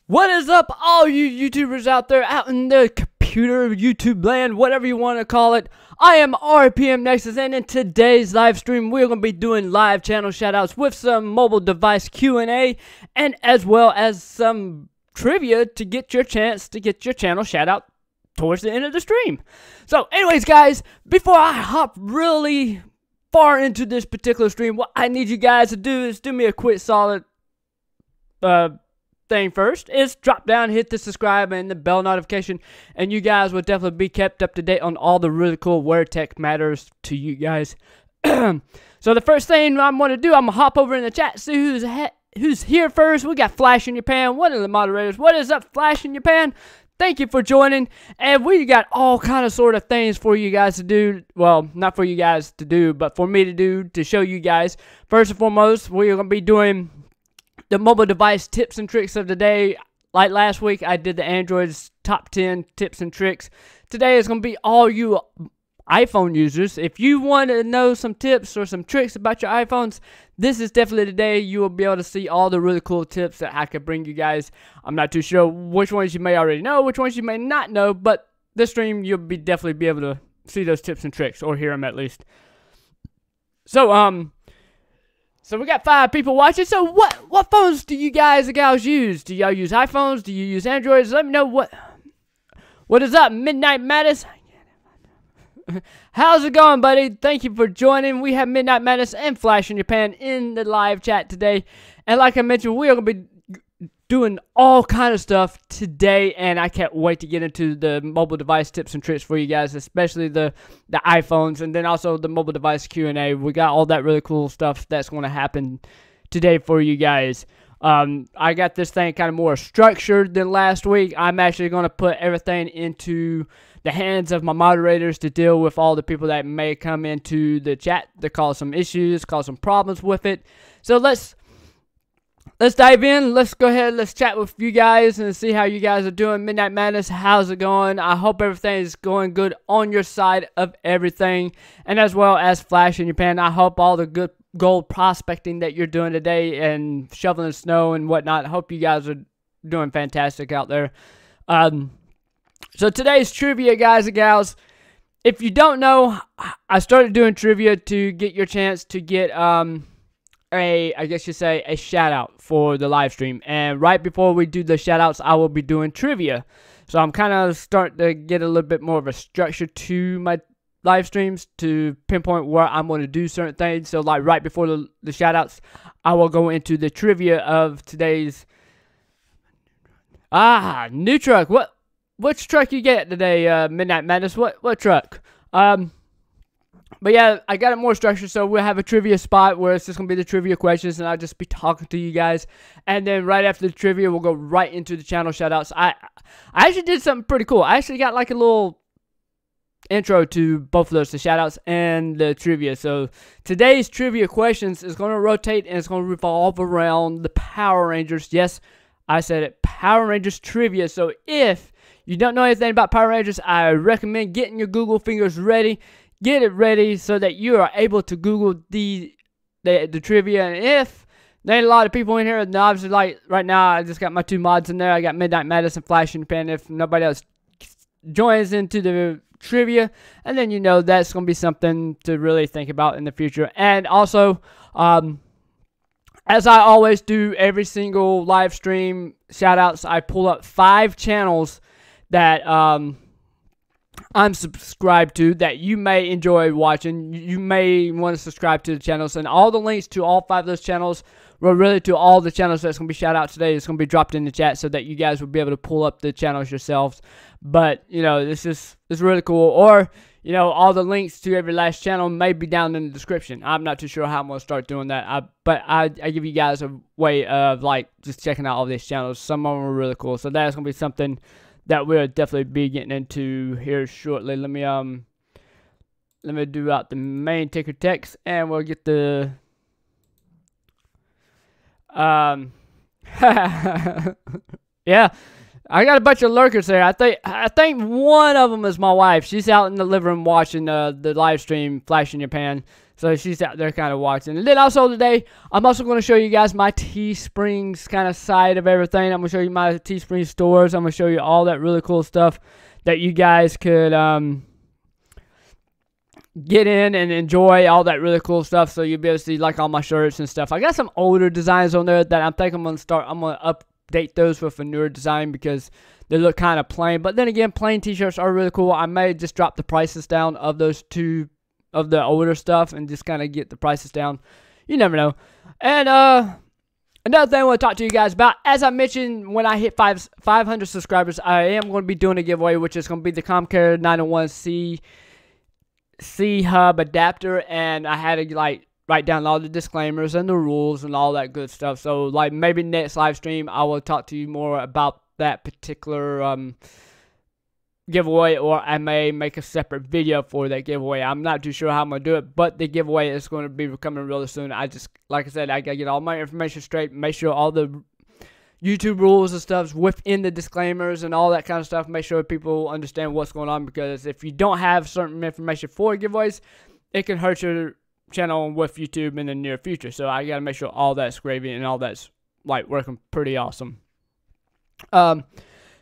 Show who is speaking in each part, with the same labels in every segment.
Speaker 1: What is up, all you YouTubers out there, out in the computer YouTube land, whatever you want to call it? I am RPM Nexus, and in today's live stream, we're going to be doing live channel shoutouts with some mobile device Q&A, and as well as some trivia to get your chance to get your channel shoutout towards the end of the stream. So, anyways, guys, before I hop really far into this particular stream, what I need you guys to do is do me a quick solid thing first is drop down, hit the subscribe and the bell notification, and you guys will definitely be kept up to date on all the really cool where tech matters to you guys. So the first thing I'm going to do, I'm going to hop over in the chat, see who's here first. We got Flash in your pan, one of the moderators. What is up, Flash in your pan? Thank you for joining, and we got all kind of sort of things for you guys to do. Well, not for you guys to do, but for me to do, to show you guys. First and foremost, we're going to be doing the mobile device tips and tricks of the day. Like last week, I did the Android's top 10 tips and tricks. Today is going to be all you iPhone users. If you want to know some tips or some tricks about your iPhones, this is definitely the day you will be able to see all the really cool tips that I could bring you guys. I'm not too sure which ones you may already know, which ones you may not know, but this stream you'll definitely be able to see those tips and tricks, or hear them at least. So we got 5 people watching. So what phones do you guys and gals use? Do y'all use iPhones? Do you use Androids? Let me know what is up, Midnight Madness. How's it going, buddy? Thank you for joining. We have Midnight Madness and Flash in your pan in the live chat today. And like I mentioned, we are going to be doing all kind of stuff today, and I can't wait to get into the mobile device tips and tricks for you guys, especially the iPhones, and then also the mobile device Q&A. We got all that really cool stuff that's going to happen today for you guys. I got this thing kind of more structured than last week. I'm actually going to put everything into the hands of my moderators to deal with all the people that may come into the chat to cause some issues, cause some problems with it. So let's dive in. Let's go ahead. Let's chat with you guys and see how you guys are doing. Midnight Madness, how's it going? I hope everything is going good on your side of everything. And as well as Flash in your pan, I hope all the good gold prospecting that you're doing today and shoveling snow and whatnot, I hope you guys are doing fantastic out there. So today's trivia, guys and gals. If you don't know, I started doing trivia to get your chance to get I guess you say a shout out for the live stream, and right before we do the shout outs, I will be doing trivia. So I'm kind of starting to get a little bit more of a structure to my live streams to pinpoint where I'm going to do certain things. So like right before the shout outs, I will go into the trivia of today's new truck. Which truck you get today, Midnight Madness? What truck? But yeah, I got it more structured, so we'll have a trivia spot where it's just going to be the trivia questions, and I'll just be talking to you guys. And then right after the trivia, we'll go right into the channel shoutouts. I actually did something pretty cool. I actually got like a little intro to both of those, the shoutouts and the trivia. So today's trivia questions is going to rotate, and it's going to revolve around the Power Rangers. Yes, I said it, Power Rangers trivia. So if you don't know anything about Power Rangers, I recommend getting your Google fingers ready. Get it ready so that you are able to Google the trivia. And if there ain't a lot of people in here, and obviously like right now I just got my 2 mods in there. I got Midnight Madness and Flash in the pan. If nobody else joins into the trivia, and then you know that's going to be something to really think about in the future. And also, as I always do every single live stream shout outs, I pull up 5 channels that I'm subscribed to that you may enjoy watching. You may want to subscribe to the channels, and all the links to all 5 of those channels, well, really to all the channels that's going to be shout out today, is going to be dropped in the chat so that you guys will be able to pull up the channels yourselves. But you know, it's really cool. Or you know, all the links to every last channel may be down in the description. I'm not too sure how I'm going to start doing that. But I give you guys a way of like just checking out all these channels. Some of them are really cool, so that's going to be something that we'll definitely be getting into here shortly. Let me do out the main ticker text, and we'll get the yeah, I got a bunch of lurkers there. I think one of them is my wife. She's out in the living room watching the live stream, Flash in your pan. So she's out there kind of watching. And then also today, I'm also going to show you guys my Teesprings kind of side of everything. I'm going to show you my Teespring stores. I'm going to show you all that really cool stuff that you guys could get in and enjoy, all that really cool stuff. So you'll be able to see like all my shirts and stuff. I got some older designs on there that I'm going to update those with a newer design because they look kind of plain. But then again, plain t-shirts are really cool. I may just drop the prices down of those two of the older stuff and just kind of get the prices down. You never know. And another thing I want to talk to you guys about, as I mentioned, when I hit 500 subscribers, I am going to be doing a giveaway, which is going to be the Comcare 901C hub adapter. And I had to like write down all the disclaimers and the rules and all that good stuff. So like maybe next live stream I will talk to you more about that particular giveaway, or I may make a separate video for that giveaway. I'm not too sure how I'm gonna do it, but the giveaway is going to be coming really soon. I just, like I said, I gotta get all my information straight, make sure all the YouTube rules and stuff within the disclaimers and all that kind of stuff, make sure people understand what's going on, because if you don't have certain information for giveaways, it can hurt your channel with YouTube in the near future. So I gotta make sure all that's gravy and all that's like working pretty awesome.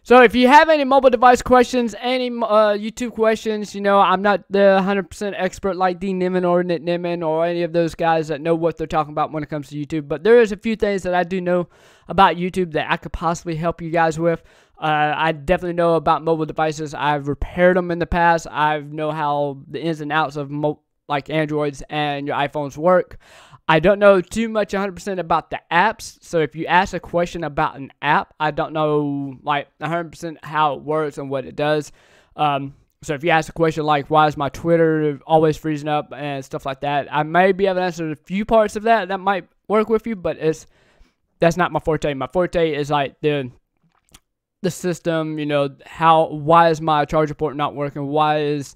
Speaker 1: So if you have any mobile device questions, any YouTube questions, you know, I'm not the 100% expert like D Niman or Nick Niman or any of those guys that know what they're talking about when it comes to YouTube. But there is a few things that I do know about YouTube that I could possibly help you guys with. I definitely know about mobile devices. I've repaired them in the past. I know how the ins and outs of like Androids and your iPhones work. I don't know too much 100% about the apps, so if you ask a question about an app, I don't know like 100% how it works and what it does. So if you ask a question like, why is my Twitter always freezing up and stuff like that, I may be able to answer a few parts of that. That might work with you, but that's not my forte. My forte is like the system, you know, why is my charger port not working? Why is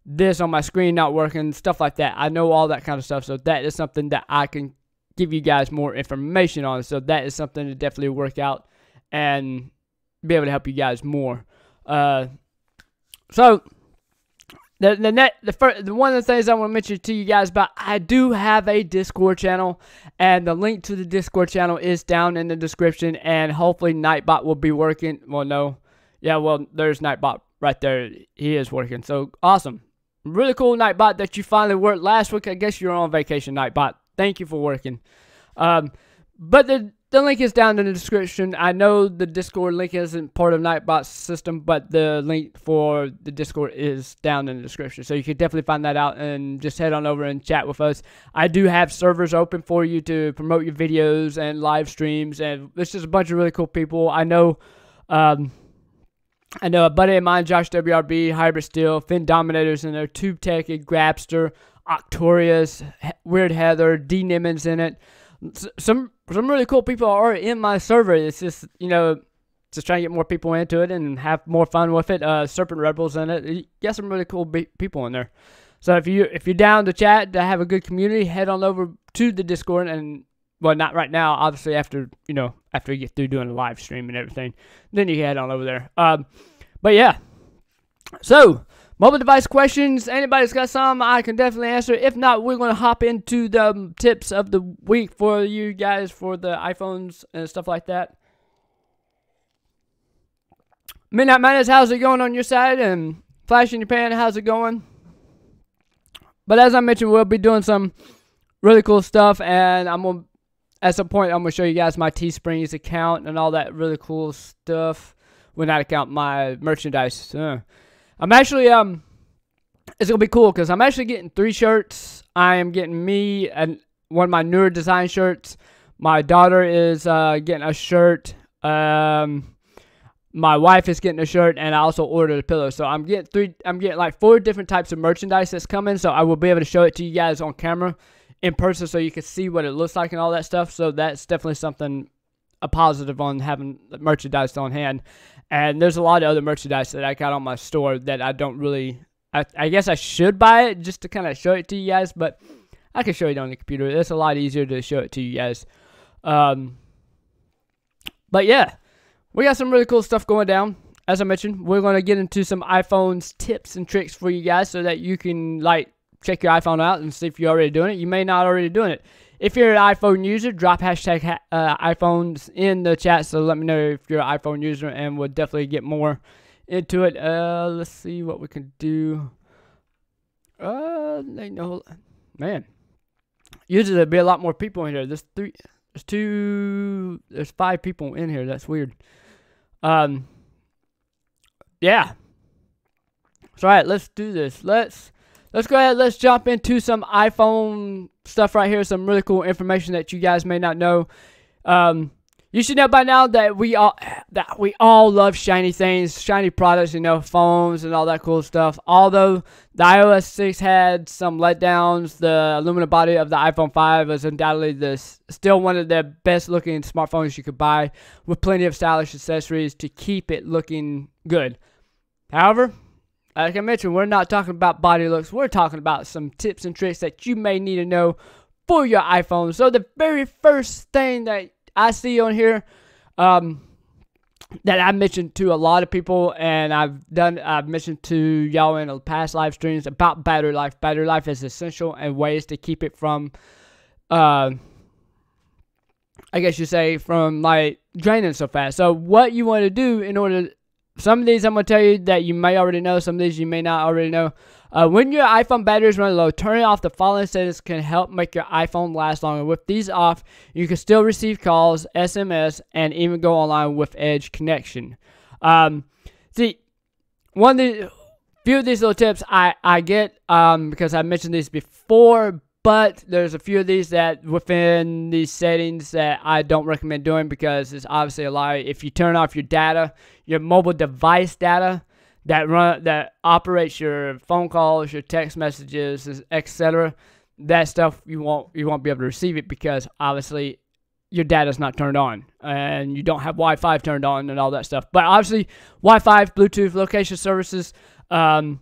Speaker 1: this on my screen not working, stuff like that. I know all that kind of stuff, so that is something that I can give you guys more information on. So that is something to definitely work out and be able to help you guys more. So the one of the things I want to mention to you guys about, I do have a Discord channel, and the link to the Discord channel is down in the description, and hopefully Nightbot will be working. Well, no. Yeah, well, there's Nightbot right there. He is working, so awesome. Really cool, Nightbot, that you finally worked last week. I guess you're on vacation, Nightbot. Thank you for working. But the link is down in the description. I know the Discord link isn't part of Nightbot's system, but the link for the Discord is down in the description. So you can definitely find that out and just head on over and chat with us. I do have servers open for you to promote your videos and live streams, and it's just a bunch of really cool people. I know a buddy of mine, Josh WRB, Hybrid Steel, Fin Dominators in there, Tube Tech, Grabster, Octorius, Weird Heather, D Nimmons in it. Some really cool people are in my server. It's just, you know, just trying to get more people into it and have more fun with it. Serpent Rebels in it. You got some really cool people in there. So if you're down to chat, to have a good community, head on over to the Discord. And well, not right now, obviously after you get through doing a live stream and everything, then you can head on over there. But yeah, so mobile device questions, anybody's got some, I can definitely answer. If not, we're going to hop into the tips of the week for you guys for the iPhones and stuff like that. Midnight Madness, how's it going on your side? And Flash in your Pan, how's it going? But as I mentioned, we'll be doing some really cool stuff, and at some point I'm going to show you guys my Teesprings account and all that really cool stuff. When I count my merchandise. I'm actually, it's going to be cool because I'm actually getting 3 shirts. I am getting me and one of my newer design shirts. My daughter is getting a shirt. My wife is getting a shirt, and I also ordered a pillow. So I'm getting like 4 different types of merchandise that's coming. So I will be able to show it to you guys on camera in person so you can see what it looks like and all that stuff. So that's definitely something, a positive on having merchandise on hand. And there's a lot of other merchandise that I got on my store that I don't really, I guess I should buy it just to kind of show it to you guys, but I can show it on the computer. It's a lot easier to show it to you guys. But yeah, we got some really cool stuff going down. As I mentioned, we're going to get into some iPhones tips and tricks for you guys so that you can like check your iPhone out and see if you're already doing it. You may not already doing it. If you're an iPhone user, drop hashtag iPhones in the chat. So let me know if you're an iPhone user, and we'll definitely get more into it. Let's see what we can do. Man. Usually there'd be a lot more people in here. There's 5 people in here. That's weird. Yeah. So alright, let's do this. Let's go ahead. Let's jump into some iPhone stuff right here. Some really cool information that you guys may not know. You should know by now that we all love shiny things, shiny products, you know, phones and all that cool stuff. Although the iOS 6 had some letdowns, the aluminum body of the iPhone 5 was undoubtedly still one of the best looking smartphones you could buy, with plenty of stylish accessories to keep it looking good. However, like I mentioned, we're not talking about body looks. We're talking about some tips and tricks that you may need to know for your iPhone. So the very first thing that I see on here that I mentioned to a lot of people, and I've mentioned to y'all in the past live streams about battery life. Battery life is essential, and ways to keep it from, I guess you say, from like draining so fast. So what you want to do in order, some of these I'm going to tell you that you may already know, some of these you may not already know. When your iPhone battery is running low, turning off the following settings can help make your iPhone last longer. With these off, you can still receive calls, SMS, and even go online with Edge connection. See, few of these little tips I get because I mentioned these before, but there's a few of these that within these settings that I don't recommend doing, because it's obviously a lie. If you turn off your data, your mobile device data, that operates your phone calls, your text messages, etc. That stuff you won't be able to receive it, because obviously your data's not turned on and you don't have Wi-Fi turned on and all that stuff. But obviously Wi-Fi, Bluetooth, location services, and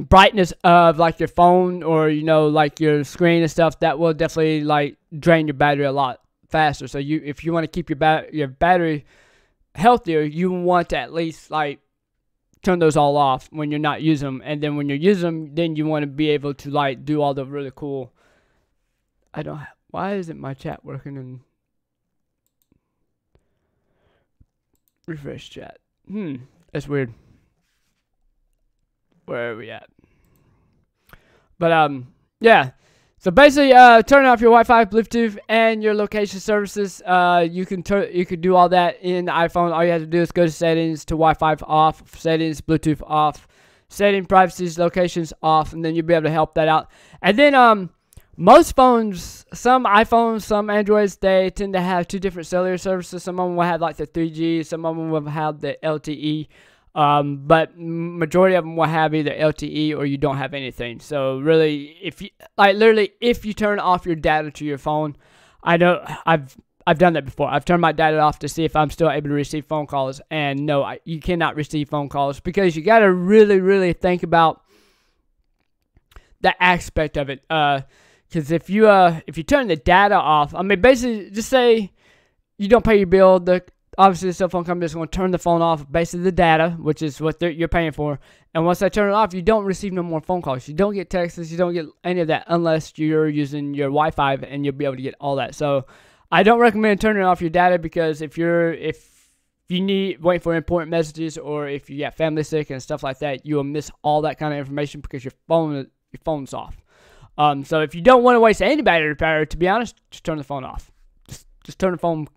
Speaker 1: brightness of like your phone or like your screen and stuff, that will definitely like drain your battery a lot faster. So if you want to keep your battery healthier, you want to at least like turn those all off when you're not using them, and then when you're using them, then you want to be able to like do all the really cool. Why isn't my chat working? And refresh chat. That's weird. Where are we at? But yeah. So basically, turn off your Wi-Fi, Bluetooth, and your location services. You can do all that in the iPhone. All you have to do is go to settings, to Wi-Fi off, settings, Bluetooth off, setting privacy, locations off, and then you'll be able to help that out. And then most phones, some iPhones, some Androids, they tend to have 2 different cellular services. Some of them will have like the 3G, some of them will have the LTE. But majority of them will have either LTE or you don't have anything. So really, if you turn off your data to your phone, I know I've done that before. I've turned my data off to see if I'm still able to receive phone calls, and no, you cannot receive phone calls, because you got to really, really think about the aspect of it. Because if you turn the data off, I mean, basically, just say you don't pay your bill, obviously the cell phone company is going to turn the phone off, basically the data, which is what you're paying for. And once they turn it off, you don't receive no more phone calls. You don't get texts. You don't get any of that unless you're using your Wi-Fi, and you'll be able to get all that. So I don't recommend turning off your data, because if you need wait for important messages, or if you get family sick and stuff like that, you will miss all that kind of information because your phone's off. So if you don't want to waste any battery power, to be honest, just turn the phone off. Just turn the phone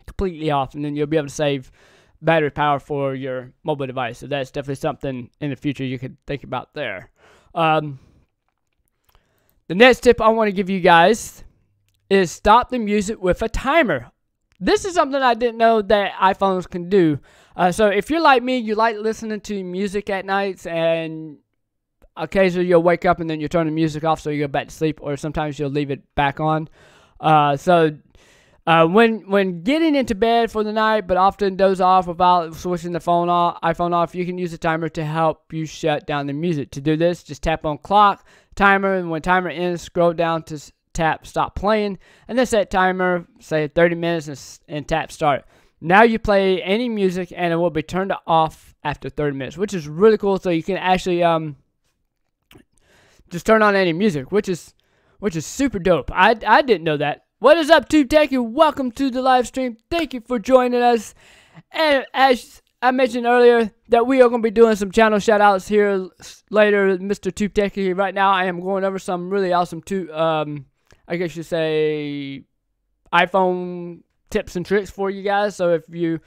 Speaker 1: completely off, and then you'll be able to save battery power for your mobile device. So that's definitely something in the future you could think about there. The next tip I want to give you guys is stop the music with a timer. This is something I didn't know that iPhones can do. So if you're like me, you like listening to music at nights, and occasionally you'll wake up and then you turn the music off so you go back to sleep, or sometimes you'll leave it back on. When getting into bed for the night, but often doze off without switching the iPhone off, you can use a timer to help you shut down the music. To do this, just tap on clock, timer, and when timer ends, scroll down to tap stop playing, and then set timer, say 30 minutes, and tap start. Now you play any music, and it will be turned off after 30 minutes, which is really cool. So you can actually just turn on any music, which is super dope. I didn't know that. What is up, Tube Techie? Welcome to the live stream. Thank you for joining us. And as I mentioned earlier, that we are going to be doing some channel shoutouts here later, Mr. Tube Techie. Right now, I am going over some really awesome I guess you say iPhone tips and tricks for you guys. So if you're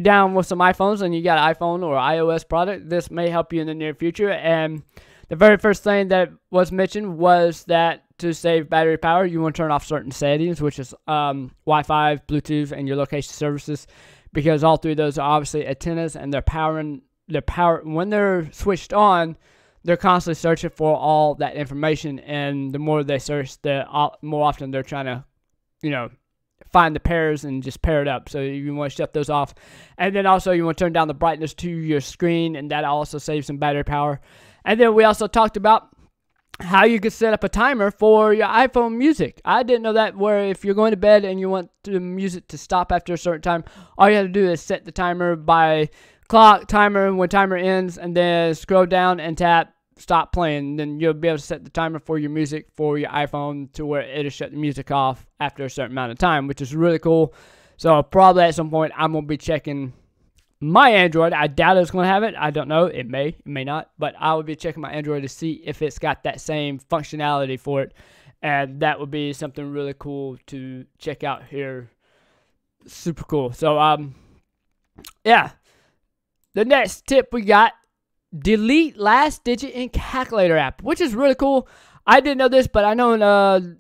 Speaker 1: down with some iPhones and you got an iPhone or iOS product, this may help you in the near future. And the very first thing that was mentioned was that to save battery power, you want to turn off certain settings, which is Wi-Fi, Bluetooth, and your location services, because all three of those are obviously antennas, and when they're switched on, they're constantly searching for all that information, and the more they search, the more often they're trying to, find the pairs and just pair it up. So you want to shut those off. And then also you want to turn down the brightness to your screen, and that also saves some battery power. And then we also talked about how you could set up a timer for your iPhone music. I didn't know that, where if you're going to bed and you want the music to stop after a certain time, all you have to do is set the timer by clock, timer, when timer ends, and then scroll down and tap stop playing. Then you'll be able to set the timer for your music for your iPhone to where it'll shut the music off after a certain amount of time, which is really cool. So probably at some point I'm going to be checking my Android. I doubt it's going to have it. I don't know. It may not. But I will be checking my Android to see if it's got that same functionality for it. And that would be something really cool to check out here. Super cool. So, yeah. The next tip we got, delete last digit in calculator app, which is really cool. I didn't know this, but I know in the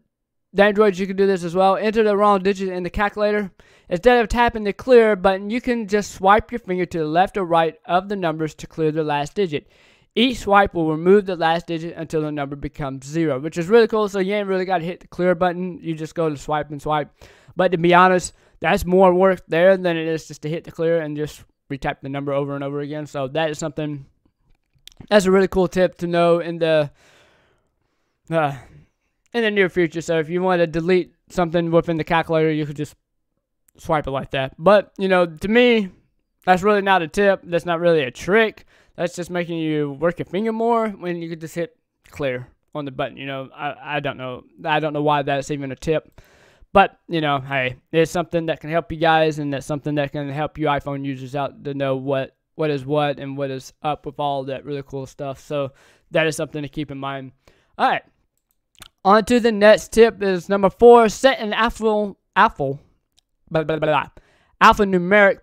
Speaker 1: Android you can do this as well. Enter the wrong digit in the calculator. Instead of tapping the clear button, you can just swipe your finger to the left or right of the numbers to clear the last digit. Each swipe will remove the last digit until the number becomes 0, which is really cool. So you ain't really got to hit the clear button. You just go to swipe and swipe. But to be honest, that's more work there than it is just to hit the clear and just retype the number over and over again. So that is something, that's a really cool tip to know in the near future. So if you want to delete something within the calculator, you could just swipe it like that. But, to me, that's really not a tip. That's not really a trick. That's just making you work your finger more when you could just hit clear on the button. I don't know. I don't know why that's even a tip. But, hey, it's something that can help you guys, and that's something that can help you iPhone users out to know what is what and what is up with all that really cool stuff. So that is something to keep in mind. All right. On to the next tip is number 4, set an alphanumeric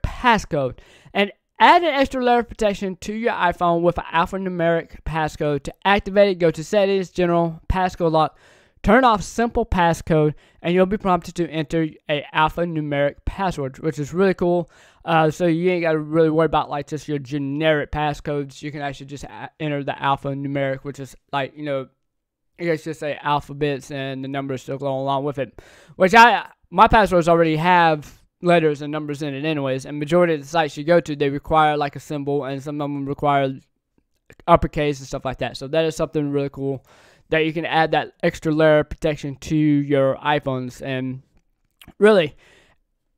Speaker 1: passcode, and add an extra layer of protection to your iPhone with an alphanumeric passcode. To activate it, go to Settings, General, Passcode Lock, turn off Simple Passcode, and you'll be prompted to enter a alphanumeric password, which is really cool. So you ain't got to really worry about like just your generic passcodes. You can actually just enter the alphanumeric, which is like, I guess just say alphabets and the numbers still go along with it. Which my passwords already have letters and numbers in it anyways, and majority of the sites you go to, they require like a symbol, and some of them require uppercase and stuff like that. So that is something really cool, that you can add that extra layer of protection to your iPhones. And really,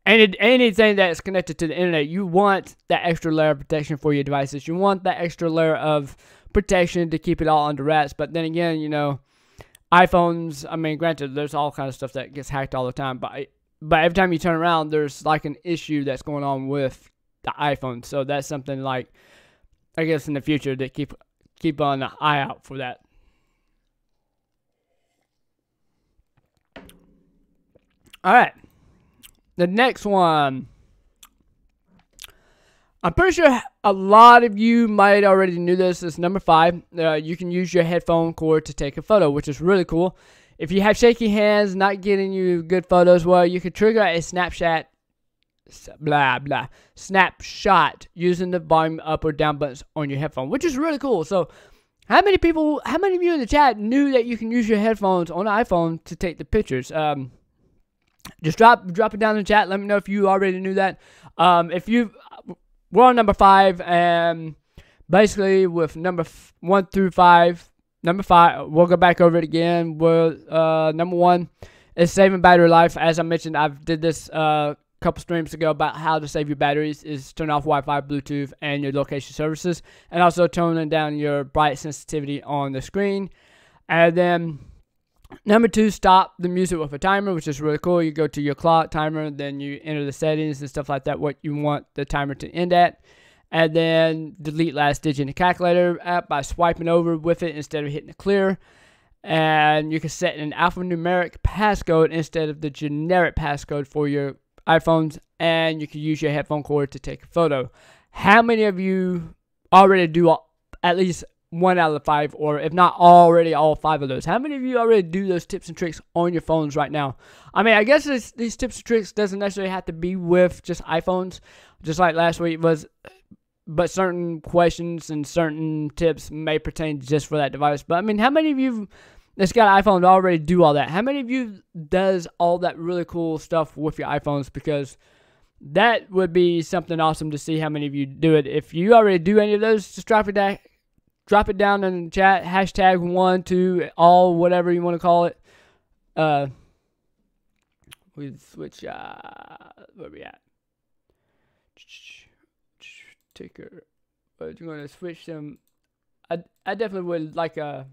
Speaker 1: anything that's connected to the internet, you want that extra layer of protection for your devices. You want that extra layer of protection to keep it all under wraps. But then again, iPhones, I mean, granted, there's all kinds of stuff that gets hacked all the time, but every time you turn around, there's like an issue that's going on with the iPhone. So that's something like, I guess in the future, to keep on the eye out for that. All right, the next one. I'm pretty sure a lot of you might already knew this. It's number 5. You can use your headphone cord to take a photo, which is really cool. If you have shaky hands, not getting you good photos, well, you can trigger a snapshot using the volume up or down buttons on your headphone, which is really cool. So how many of you in the chat knew that you can use your headphones on an iPhone to take the pictures? Just drop it down in the chat. Let me know if you already knew that. We're on number 5, and basically with number 1 through 5, number 5, we'll go back over it again. Number 1 is saving battery life. As I mentioned, I did this a couple streams ago about how to save your batteries. Is turn off Wi-Fi, Bluetooth, and your location services, and also toning down your bright sensitivity on the screen. And then number 2, stop the music with a timer, which is really cool. You go to your clock timer, then you enter the settings and stuff like that, what you want the timer to end at. And then delete last digit in the calculator app by swiping over with it instead of hitting the clear. And you can set an alphanumeric passcode instead of the generic passcode for your iPhones. And you can use your headphone cord to take a photo. How many of you already do at least 1 out of the 5, or if not already all 5 of those? How many of you already do those tips and tricks on your phones right now? I mean, I guess these tips and tricks doesn't necessarily have to be with just iPhones, just like last week was, but certain questions and certain tips may pertain just for that device. But I mean, how many of you that's got an iPhone already do all that? How many of you does all that really cool stuff with your iPhones? Because that would be something awesome to see how many of you do it. If you already do any of those, just drop it down in the chat. Hashtag 1, 2, all, whatever you want to call it. We switch. Where we at? Ticker. But you're gonna switch them. I definitely would like a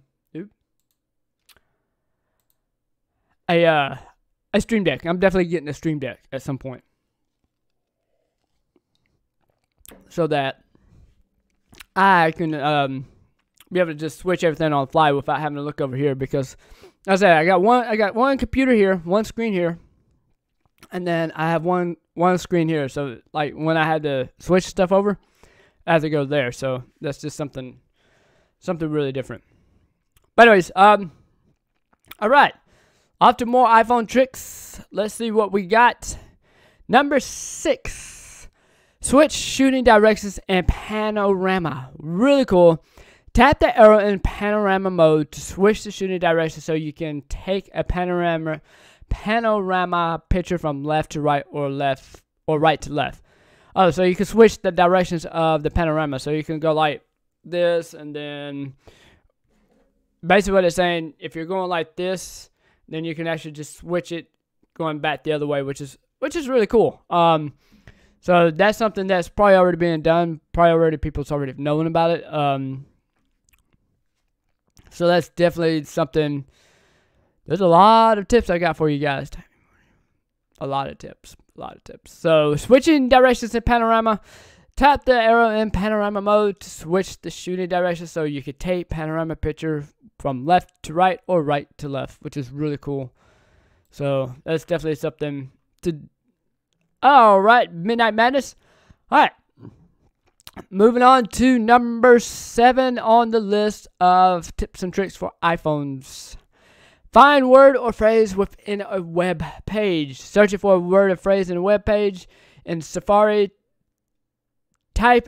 Speaker 1: Stream Deck. I'm definitely getting a Stream Deck at some point, so that I can be able to just switch everything on the fly without having to look over here. Because as I said, I got one computer here, one screen here, and then I have one screen here. So like when I had to switch stuff over, I have to go there. So that's just something really different. But anyways, all right, off to more iPhone tricks. Let's see what we got. Number 6. Switch shooting directions and panorama. Really cool. Tap the arrow in panorama mode to switch the shooting direction so you can take a panorama picture from left to right or right to left. Oh, so you can switch the directions of the panorama. So you can go like this, and then basically what it's saying, if you're going like this, then you can actually just switch it going back the other way, which is really cool. So that's something that's probably already being done. Probably already people's already known about it. So that's definitely something. There's a lot of tips I got for you guys. A lot of tips. So switching directions in panorama. Tap the arrow in panorama mode to switch the shooting direction so you can take panorama picture from left to right or right to left, which is really cool. So that's definitely something to. All right, Midnight Madness. All right, moving on to number 7 on the list of tips and tricks for iPhones. Find word or phrase within a web page. Searching for a word or phrase in a web page. In Safari, type.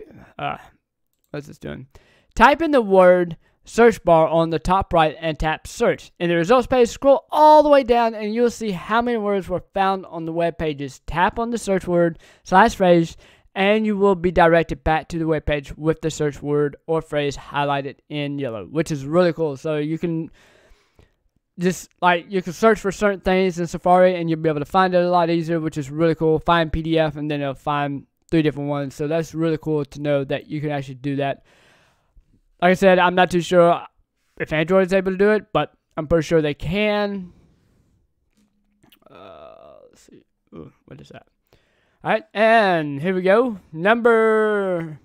Speaker 1: What's this doing? Type in the word search bar on the top right and tap search. In the results page, scroll all the way down and you'll see how many words were found on the web pages. Tap on the search word / phrase and you will be directed back to the web page with the search word or phrase highlighted in yellow, which is really cool. So you can just you can search for certain things in Safari and you'll be able to find it a lot easier, which is really cool. Find PDF and then it'll find 3 different ones. So that's really cool to know that you can actually do that. Like I said, I'm not too sure if Android is able to do it, but I'm pretty sure they can. Let's see. Ooh, what is that? All right, and here we go. Number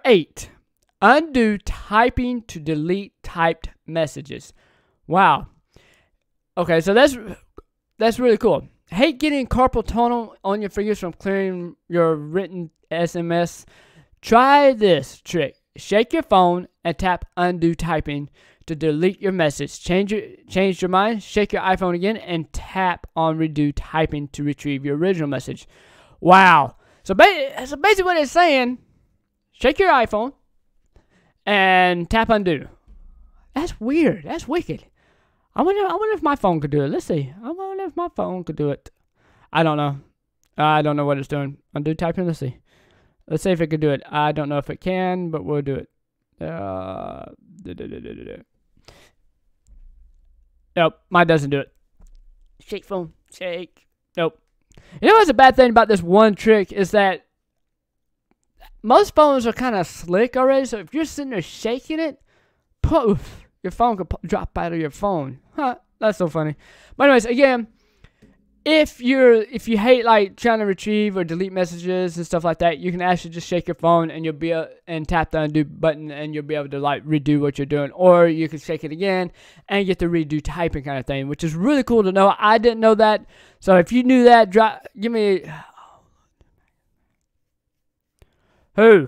Speaker 1: 8. Undo typing to delete typed messages. Wow. Okay, so that's really cool. Hate getting carpal tunnel on your fingers from clearing your written SMS? Try this trick. Shake your phone and tap undo typing to delete your message. Change your mind, shake your iPhone again, and tap on redo typing to retrieve your original message. Wow. So basically what it's saying, shake your iPhone and tap undo. That's weird. That's wicked. I wonder if my phone could do it. Let's see. I wonder if my phone could do it. I don't know. I don't know what it's doing. Undo typing. Let's see. Let's see if it could do it. I don't know if it can, but we'll do it. Nope, mine doesn't do it. Shake phone, shake. Nope. You know what's a bad thing about this one trick is that most phones are kind of slick already, so if you're sitting there shaking it, poof, your phone could drop out of your phone. Huh, that's so funny. But anyways, again, if you hate like trying to retrieve or delete messages and stuff like that, you can actually just shake your phone and you'll be and tap the undo button and you'll be able to like redo what you're doing, or you can shake it again and get the redo typing kind of thing, which is really cool to know. I didn't know that, so if you knew that, give me who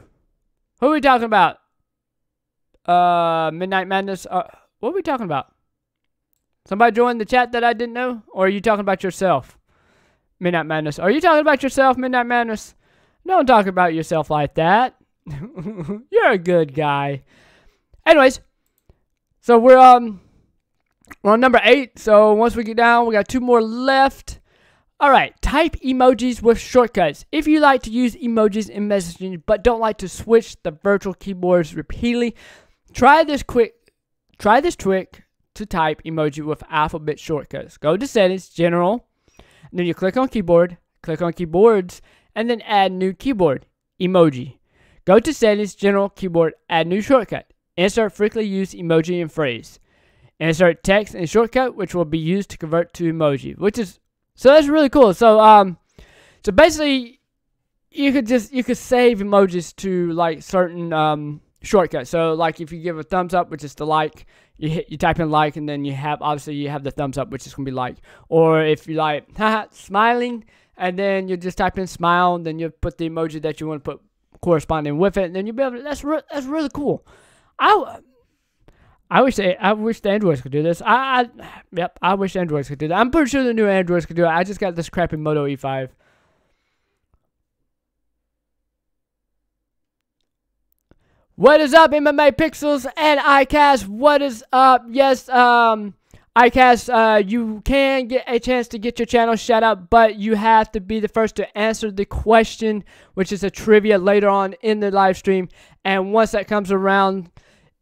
Speaker 1: are we talking about? Midnight Madness. What are we talking about? Somebody joined the chat that I didn't know? Or are you talking about yourself? Midnight Madness. Are you talking about yourself, Midnight Madness? Don't talk about yourself like that. You're a good guy. Anyways, so we're on number 8. So once we get down, we got 2 more left. Alright, type emojis with shortcuts. If you like to use emojis in messaging but don't like to switch the virtual keyboards repeatedly, try this trick to type emoji with alphabet shortcuts. Go to settings, general, and then you click on keyboard, click on keyboards, and then add new keyboard, emoji. Go to settings, general, keyboard, add new shortcut. Insert frequently used emoji and phrase. Insert text and shortcut, which will be used to convert to emoji, so that's really cool. So basically you could save emojis to like certain shortcuts. So like if you give a thumbs up, which is the like, you type in like, and then you have the thumbs up, which is gonna be like. Or if you like haha smiling, and then you just type in smile, and then you put the emoji that you want to put corresponding with it, and then you'll be able to, that's really cool. I wish the Androids could do this. Yep, I wish Androids could do that. I'm pretty sure the new Androids could do it. I just got this crappy Moto E5. What is up, MMA Pixels and iCast? What is up? Yes, iCast, you can get a chance to get your channel shout out, but you have to be the first to answer the question, which is a trivia later on in the live stream. And once that comes around,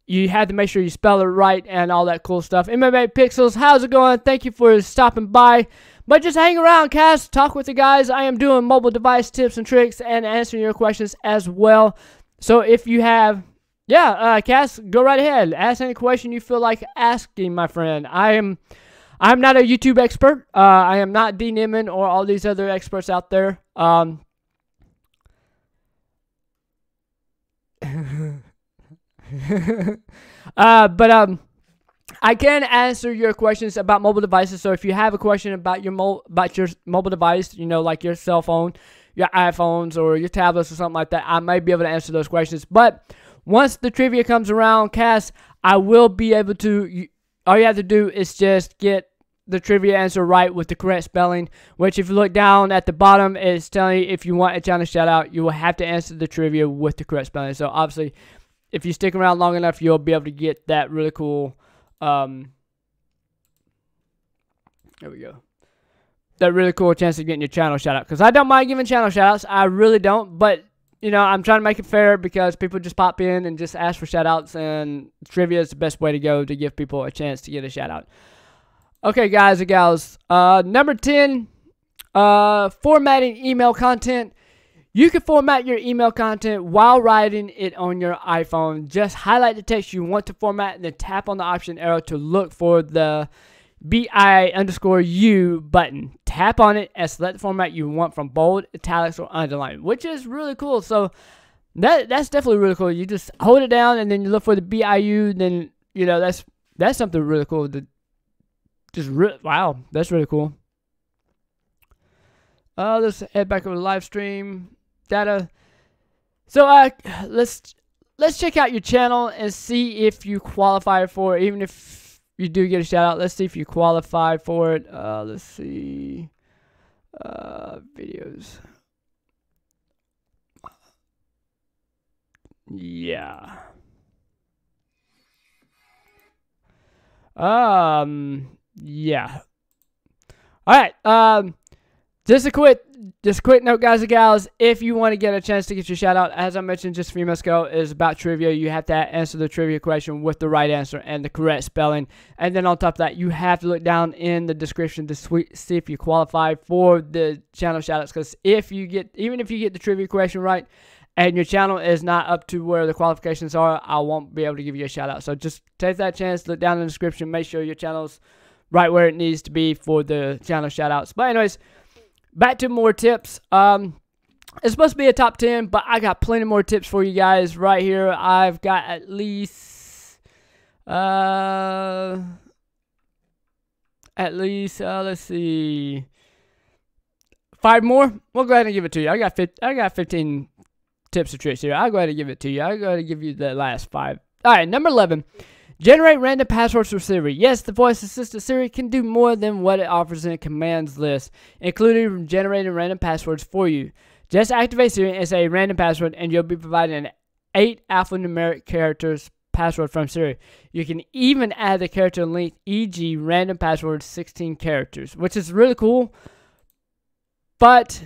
Speaker 1: you have to make sure you spell it right and all that cool stuff. MMA Pixels, how's it going? Thank you for stopping by. But just hang around, Cass. Talk with the guys. I am doing mobile device tips and tricks and answering your questions as well. So if you have, Cass, go right ahead. Ask any question you feel like asking, my friend. I'm not a YouTube expert. I am not D. Nimmin or all these other experts out there. I can answer your questions about mobile devices. So if you have a question about your mobile device, you know, like your cell phone, your iPhones, or your tablets or something like that, I might be able to answer those questions. But once the trivia comes around, Cass, I will be able to. All you have to do is just get the trivia answer right with the correct spelling, which if you look down at the bottom, it's telling you if you want a channel shout out, you will have to answer the trivia with the correct spelling. So obviously, if you stick around long enough, you'll be able to get that really cool, there we go, that really cool chance of getting your channel shout out. Because I don't mind giving channel shout outs, I really don't, but you know, I'm trying to make it fair because people just pop in and just ask for shout outs, and trivia is the best way to go to give people a chance to get a shout out. Okay, guys and gals, number 10, formatting email content. You can format your email content while writing it on your iPhone. Just highlight the text you want to format and then tap on the option arrow to look for the BI_U button. Tap on it and select the format you want from bold, italics, or underline, which is really cool. So that's definitely really cool. You just hold it down and then you look for the BIU. Then you know that's something really cool. Wow, that's really cool. Let's head back over to live stream data. So let's check out your channel and see if you qualify for it. Even if you do get a shout out, let's see if you qualify for it. Let's see, videos. Yeah. Yeah. All right. Just a quick note, guys and gals. If you want to get a chance to get your shout out, as I mentioned just a few minutes ago, is about trivia. You have to answer the trivia question with the right answer and the correct spelling. And then on top of that, you have to look down in the description to see if you qualify for the channel shout outs. Because even if you get the trivia question right and your channel is not up to where the qualifications are, I won't be able to give you a shout out. So just take that chance, look down in the description, make sure your channel's right where it needs to be for the channel shout outs. But anyways, back to more tips. It's supposed to be a top 10, but I got plenty more tips for you guys right here. I've got at least let's see, 5 more. We'll go ahead and give it to you. I got 15 tips or tricks here. I'll go ahead and give it to you. I'll go ahead and give you the last 5. All right, number 11. Generate random passwords for Siri. Yes, the voice assistant Siri can do more than what it offers in a commands list, including generating random passwords for you. Just activate Siri and say random password, and you'll be provided an 8 alphanumeric characters password from Siri. You can even add the character length, e.g. random password 16 characters, which is really cool. But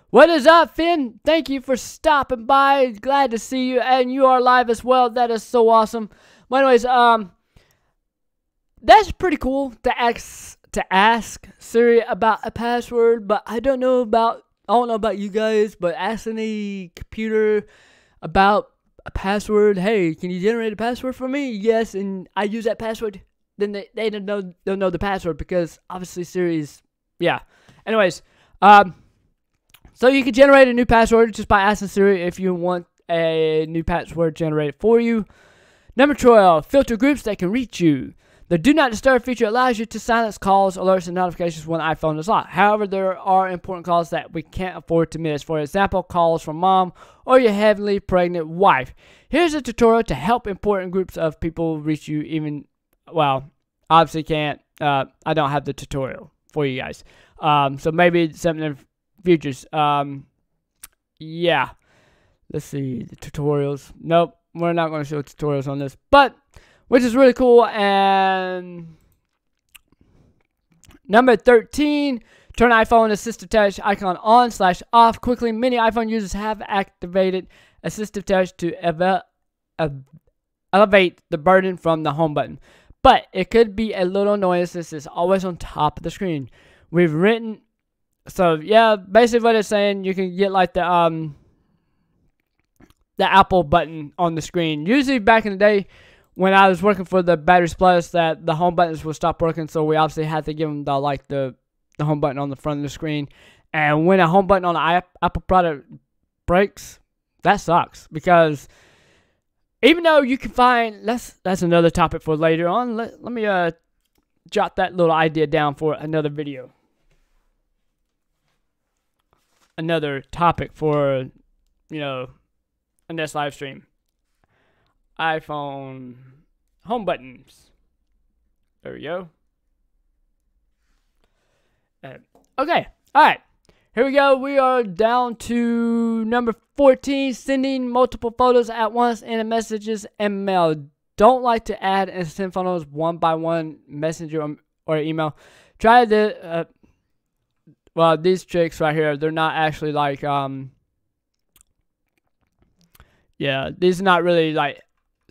Speaker 1: what is up, Finn? Thank you for stopping by. Glad to see you, and you are live as well. That is so awesome. But anyways, that's pretty cool to ask Siri about a password, but I don't know about you guys, but asking a computer about a password, hey, can you generate a password for me? Yes, and I use that password, then they don't know the password, because obviously Siri's, yeah. Anyways, so you can generate a new password just by asking Siri if you want a new password generated for you. Number 12, filter groups that can reach you. The Do Not Disturb feature allows you to silence calls, alerts, and notifications when the iPhone is locked. However, there are important calls that we can't afford to miss. For example, calls from mom or your heavily pregnant wife. Here's a tutorial to help important groups of people reach you even, well, obviously can't. I don't have the tutorial for you guys. So maybe something in futures. Yeah. Let's see, the tutorials. Nope, we're not going to show tutorials on this, but which is really cool. And number 13, turn iPhone assistive touch icon on/off quickly. Many iPhone users have activated assistive touch to elevate the burden from the home button, but it could be a little annoying since it's always on top of the screen. We've written, so yeah, basically what it's saying, you can get like the Apple button on the screen. Usually back in the day, when I was working for the Batteries Plus, that the home buttons would stop working, so we obviously had to give them the home button on the front of the screen. And when a home button on the Apple product breaks, that sucks, because even though you can find, that's another topic for later on. Let me jot that little idea down for another video, another topic for, you know, a next live stream. iPhone home buttons. There we go. Okay. All right. Here we go. We are down to number 14. Sending multiple photos at once in messages and mail. Don't like to add and send photos one by one, messenger or email. Try the well, these tricks right here, they're not actually like yeah, these are not really like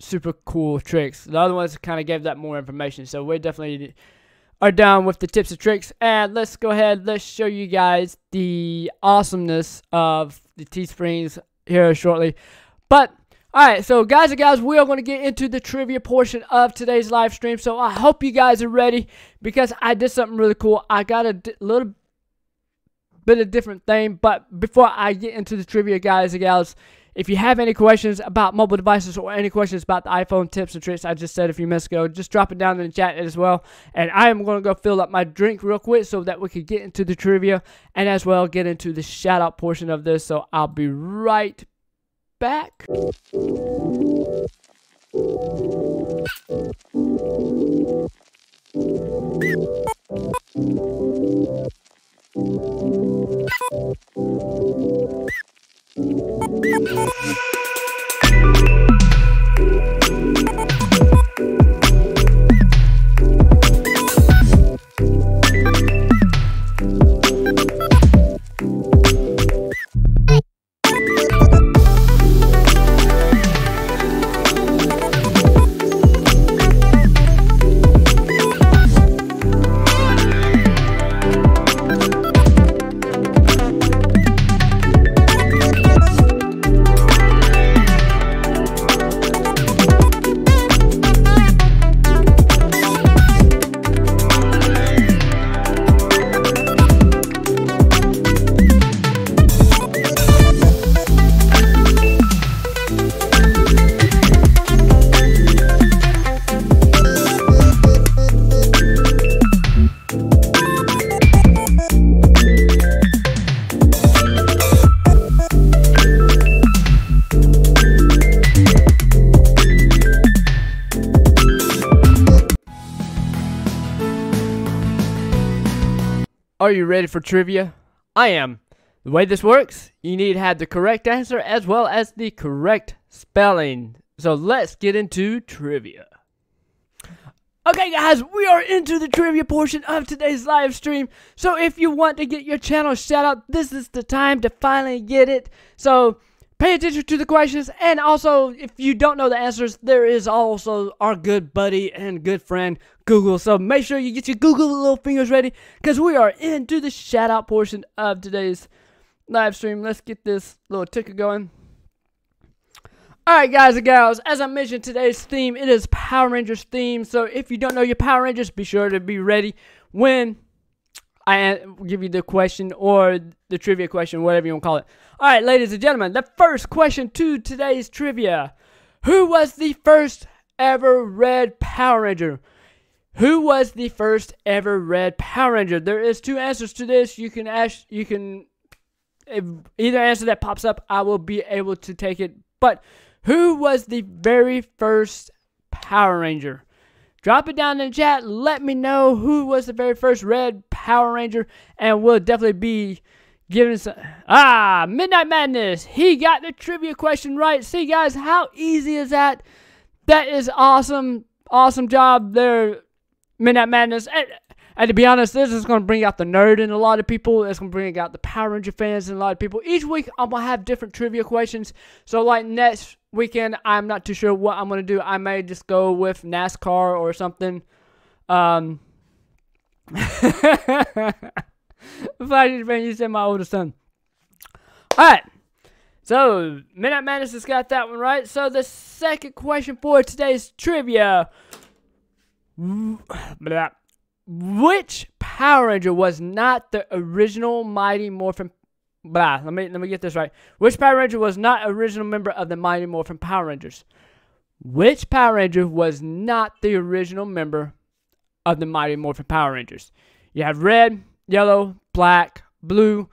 Speaker 1: super cool tricks. The other ones kind of gave that more information, so we definitely are down with the tips and tricks. And let's go ahead, let's show you guys the awesomeness of the Teesprings here shortly. But alright, so guys and gals, we are going to get into the trivia portion of today's live stream. So I hope you guys are ready, because I did something really cool. I got a little bit of different thing, but before I get into the trivia, guys and gals, if you have any questions about mobile devices or any questions about the iPhone tips and tricks I just said a few minutes ago, just drop it down in the chat as well. And I am going to go fill up my drink real quick so that we can get into the trivia and as well get into the shout out portion of this. So I'll be right back. Are you ready for trivia? I am. The way this works, you need to have the correct answer as well as the correct spelling. So let's get into trivia. Okay guys, we are into the trivia portion of today's live stream. So if you want to get your channel shout out, this is the time to finally get it. So pay attention to the questions, and also if you don't know the answers, there is also our good buddy and good friend Google. So make sure you get your Google little fingers ready, because we are into the shout out portion of today's live stream. Let's get this little ticker going. Alright guys and gals, as I mentioned, today's theme, it is Power Rangers theme. So if you don't know your Power Rangers, be sure to be ready when I give you the question or the trivia question, whatever you want to call it. Alright, ladies and gentlemen, the first question to today's trivia. Who was the first ever red Power Ranger? Who was the first ever red Power Ranger? There is two answers to this. You can either answer that pops up, I will be able to take it. But who was the very first Power Ranger? Drop it down in the chat. Let me know who was the very first red Power Ranger, and we'll definitely be giving some. Midnight Madness. He got the trivia question right. See, guys, how easy is that? That is awesome. Awesome job there, Midnight Madness. And to be honest, this is going to bring out the nerd in a lot of people. It's going to bring out the Power Ranger fans in a lot of people. Each week, I'm going to have different trivia questions. So, like next weekend, I'm not too sure what I'm going to do. I may just go with NASCAR or something. Flash man, you said my oldest son. Alright. So, Midnight Madness has got that one right. So, the second question for today's trivia. Which Power Ranger was not the original Mighty Morphin? Let me get this right. Which Power Ranger was not original member of the Mighty Morphin Power Rangers? Which Power Ranger was not the original member of the Mighty Morphin Power Rangers? You have red, yellow, black, blue,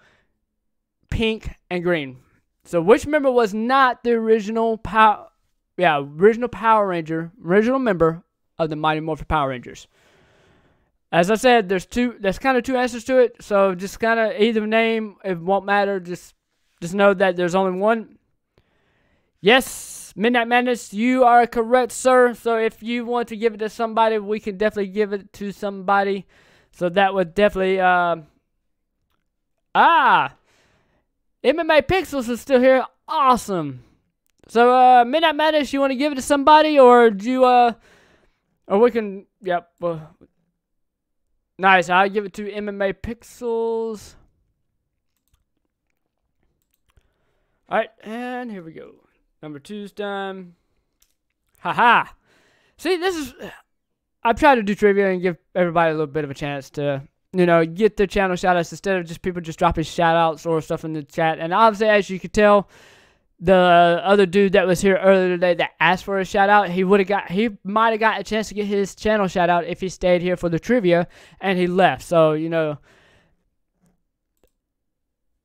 Speaker 1: pink, and green. So which member was not the original Power Ranger, original member of the Mighty Morphin Power Rangers? As I said, there's kind of two answers to it, so just kind of either name, it won't matter. Just know that there's only one. Yes, Midnight Madness, you are correct, sir. So if you want to give it to somebody, we can definitely give it to somebody. So that would definitely, MMA Pixels is still here. Awesome. So, Midnight Madness, you want to give it to somebody, or do you, or we can, yep, well, nice, I'll give it to MMA Pixels. Alright, and here we go. Number 2's done. Haha. See, this is, I've tried to do trivia and give everybody a little bit of a chance to, you know, get their channel shoutouts instead of just people just dropping shoutouts or stuff in the chat. And obviously, as you could tell, the other dude that was here earlier today that asked for a shout out, he might have got a chance to get his channel shout out if he stayed here for the trivia and he left. So, you know,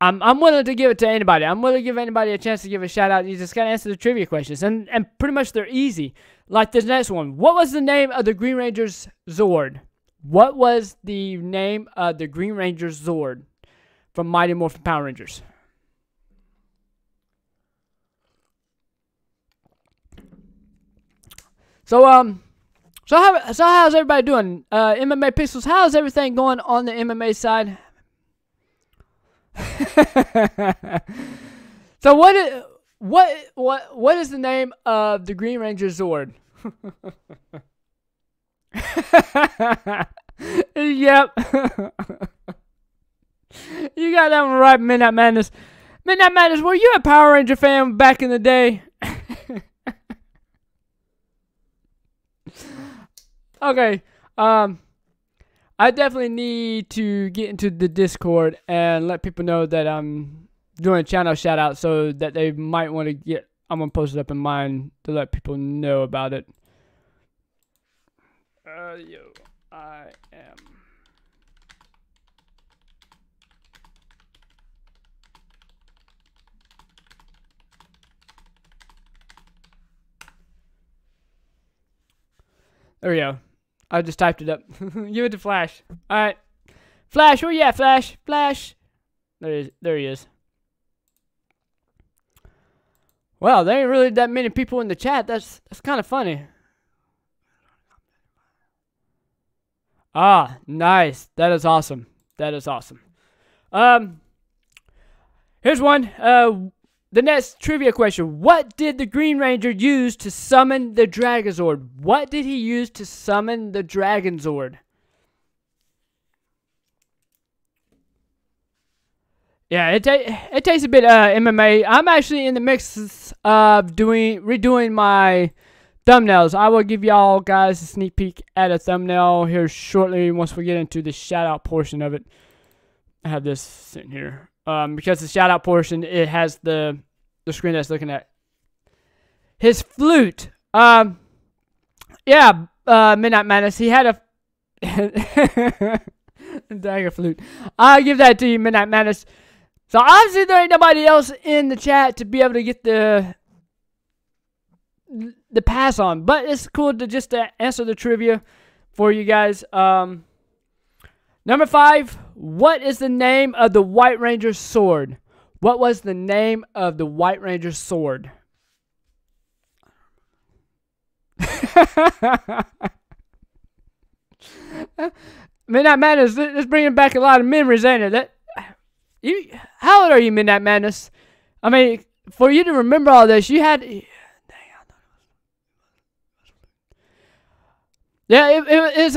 Speaker 1: I'm willing to give it to anybody. I'm willing to give anybody a chance to give a shout out. You just gotta answer the trivia questions, and pretty much they're easy. Like this next one. What was the name of the Green Ranger's Zord? What was the name of the Green Ranger's Zord from Mighty Morphin Power Rangers? So how's everybody doing? MMA Pixels, how's everything going on the MMA side? So what is the name of the Green Ranger Zord? Yep. You got that one right, Midnight Madness. Midnight Madness, were you a Power Ranger fan back in the day? Okay, I definitely need to get into the Discord and let people know that I'm doing a channel shout out, so that they might want to get, I'm going to post it up in mine to let people know about it. I am. There we go. I just typed it up. Give it to Flash. Alright. Flash, where you at, Flash? Flash. There he is. Well, there ain't really that many people in the chat. That's kind of funny. Ah, nice. That is awesome. That is awesome. Here's one. The next trivia question. What did the Green Ranger use to summon the Dragonzord? What did he use to summon the Dragonzord? Yeah, it takes a bit MMA. I'm actually in the mix of redoing my thumbnails. I will give y'all guys a sneak peek at a thumbnail here shortly once we get into the shout out portion of it. I have this sitting here. Because the shout out portion, it has the screen that's looking at his flute. Yeah, Midnight Madness. He had a dagger flute. I'll give that to you, Midnight Madness. So obviously there ain't nobody else in the chat to be able to get the pass on, but it's cool to just answer the trivia for you guys. Number 5, what is the name of the White Ranger's sword? What was the name of the White Ranger's sword? Midnight Madness, this bringing back a lot of memories, ain't it? How old are you, Midnight Madness? I mean, for you to remember all this, you had... Yeah, it is,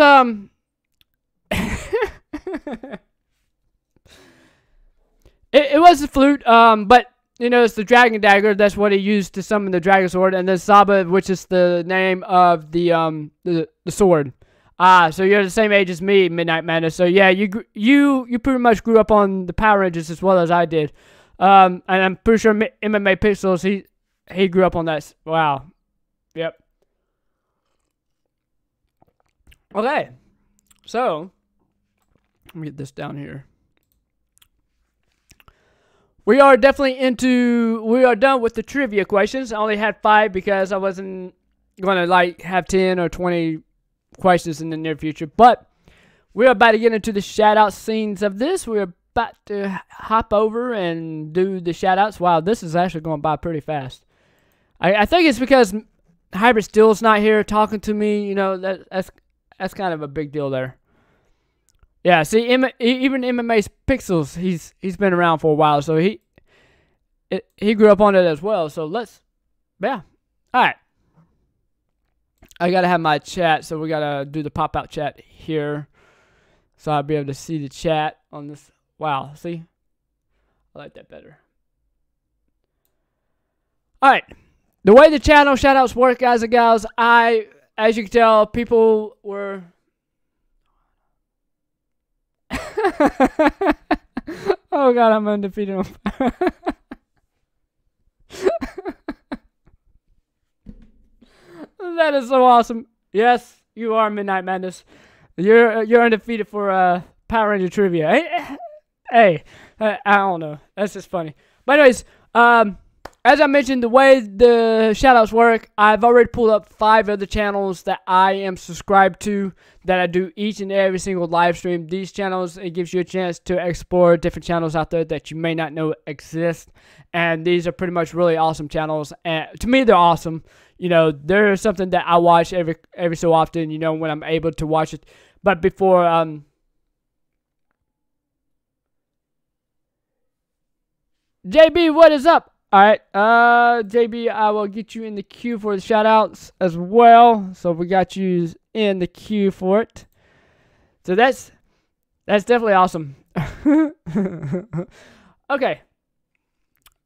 Speaker 1: it was the flute, but, you know, it's the Dragon Dagger. That's what he used to summon the Dragon Sword. And then Saba, which is the name of the sword. So you're the same age as me, Midnight Madness. So yeah, you pretty much grew up on the Power Rangers as well as I did. And I'm pretty sure MMA Pixels, he grew up on that. Wow. Yep. Okay. So, let me get this down here. We are done with the trivia questions. I only had 5 because I wasn't going to like have 10 or 20 questions in the near future. But we're about to get into the shout out scenes of this. We're about to hop over and do the shout outs. Wow, this is actually going by pretty fast. I think it's because Hybrid Steel's not here talking to me. You know, that's kind of a big deal there. Yeah, see, even MMA Pixels, he's been around for a while, so he grew up on it as well. So yeah, all right. I gotta have my chat, so we gotta do the pop out chat here, so I'll be able to see the chat on this. Wow, see, I like that better. All right, the way the channel shoutouts work, guys and gals, as you can tell, people were. Oh god, I'm undefeated on fire. That is so awesome. Yes, you are Midnight Madness. You're undefeated for Power Ranger trivia. Hey, I don't know. That's just funny. But anyways, as I mentioned, the way the shoutouts work, I've already pulled up 5 other channels that I am subscribed to that I do each and every single live stream. These channels, it gives you a chance to explore different channels out there that you may not know exist. And these are pretty much really awesome channels. And to me, they're awesome. You know, they're something that I watch every so often, you know, when I'm able to watch it. But before, JB, what is up? Alright, JB, I will get you in the queue for the shoutouts as well. So we got you in the queue for it. So that's definitely awesome. Okay.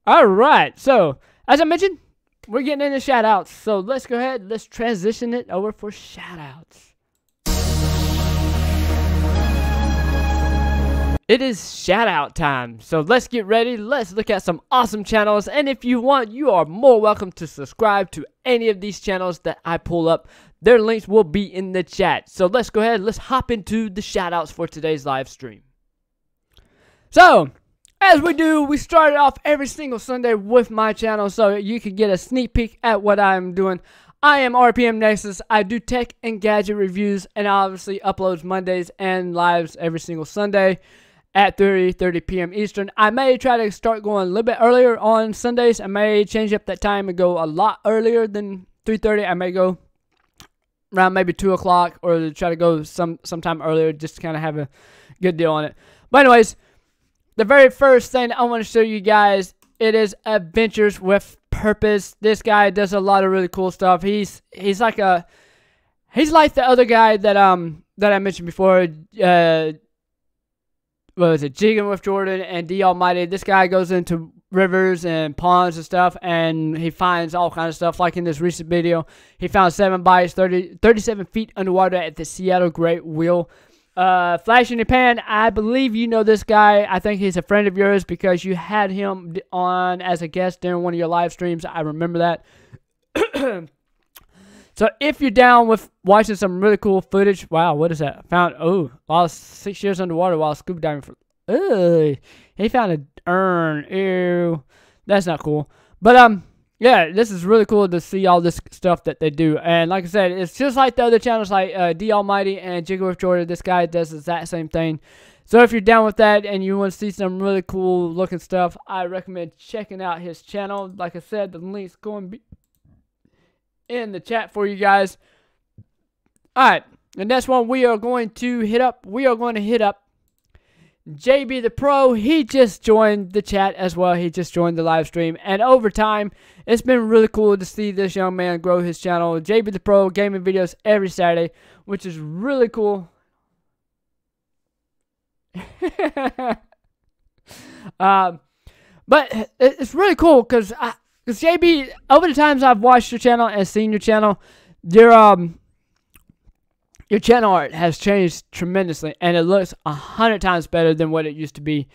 Speaker 1: Alright, so as I mentioned, we're getting into shoutouts. So let's go ahead, let's transition it over for shoutouts. It is shout out time, so let's get ready. Let's look at some awesome channels, and if you want, you are more welcome to subscribe to any of these channels that I pull up. Their links will be in the chat. So let's go ahead, let's hop into the shout outs for today's live stream. So, as we do, we started off every single Sunday with my channel, so you can get a sneak peek at what I'm doing. I am RPM Nexus. I do tech and gadget reviews, and I obviously uploads Mondays and lives every single Sunday at 30 p.m. Eastern. I may try to start going a little bit earlier on Sundays. I may change up that time and go a lot earlier than 3:30. I may go around maybe 2 o'clock, or try to go sometime earlier, just to kind of have a good deal on it. But anyways, the very first thing I want to show you guys, it is Adventures with Purpose. This guy does a lot of really cool stuff. He's like the other guy that I mentioned before. What was it? Jigging with Jordan and D Almighty. This guy goes into rivers and ponds and stuff, and he finds all kinds of stuff. Like in this recent video, he found 7 bodies 37 feet underwater at the Seattle Great Wheel. Flash in your pan, I believe you know this guy. I think he's a friend of yours because you had him on as a guest during one of your live streams. I remember that. So if you're down with watching some really cool footage, wow, what is that? While 6 years underwater while scuba diving he found an urn. Ew, that's not cool. But yeah, this is really cool to see all this stuff that they do. And like I said, it's just like the other channels like D Almighty and Jiggle with Jordan. This guy does the exact same thing. So if you're down with that and you want to see some really cool looking stuff, I recommend checking out his channel. Like I said, the link's going to be in the chat for you guys. Alright, the next one we are going to hit up. JB the Pro. He just joined the chat as well. He just joined the live stream. And over time, it's been really cool to see this young man grow his channel. JB the Pro gaming videos every Saturday, which is really cool. But it's really cool because JB, over the times I've watched your channel and seen your channel, your channel art has changed tremendously, and it looks 100 times better than what it used to be.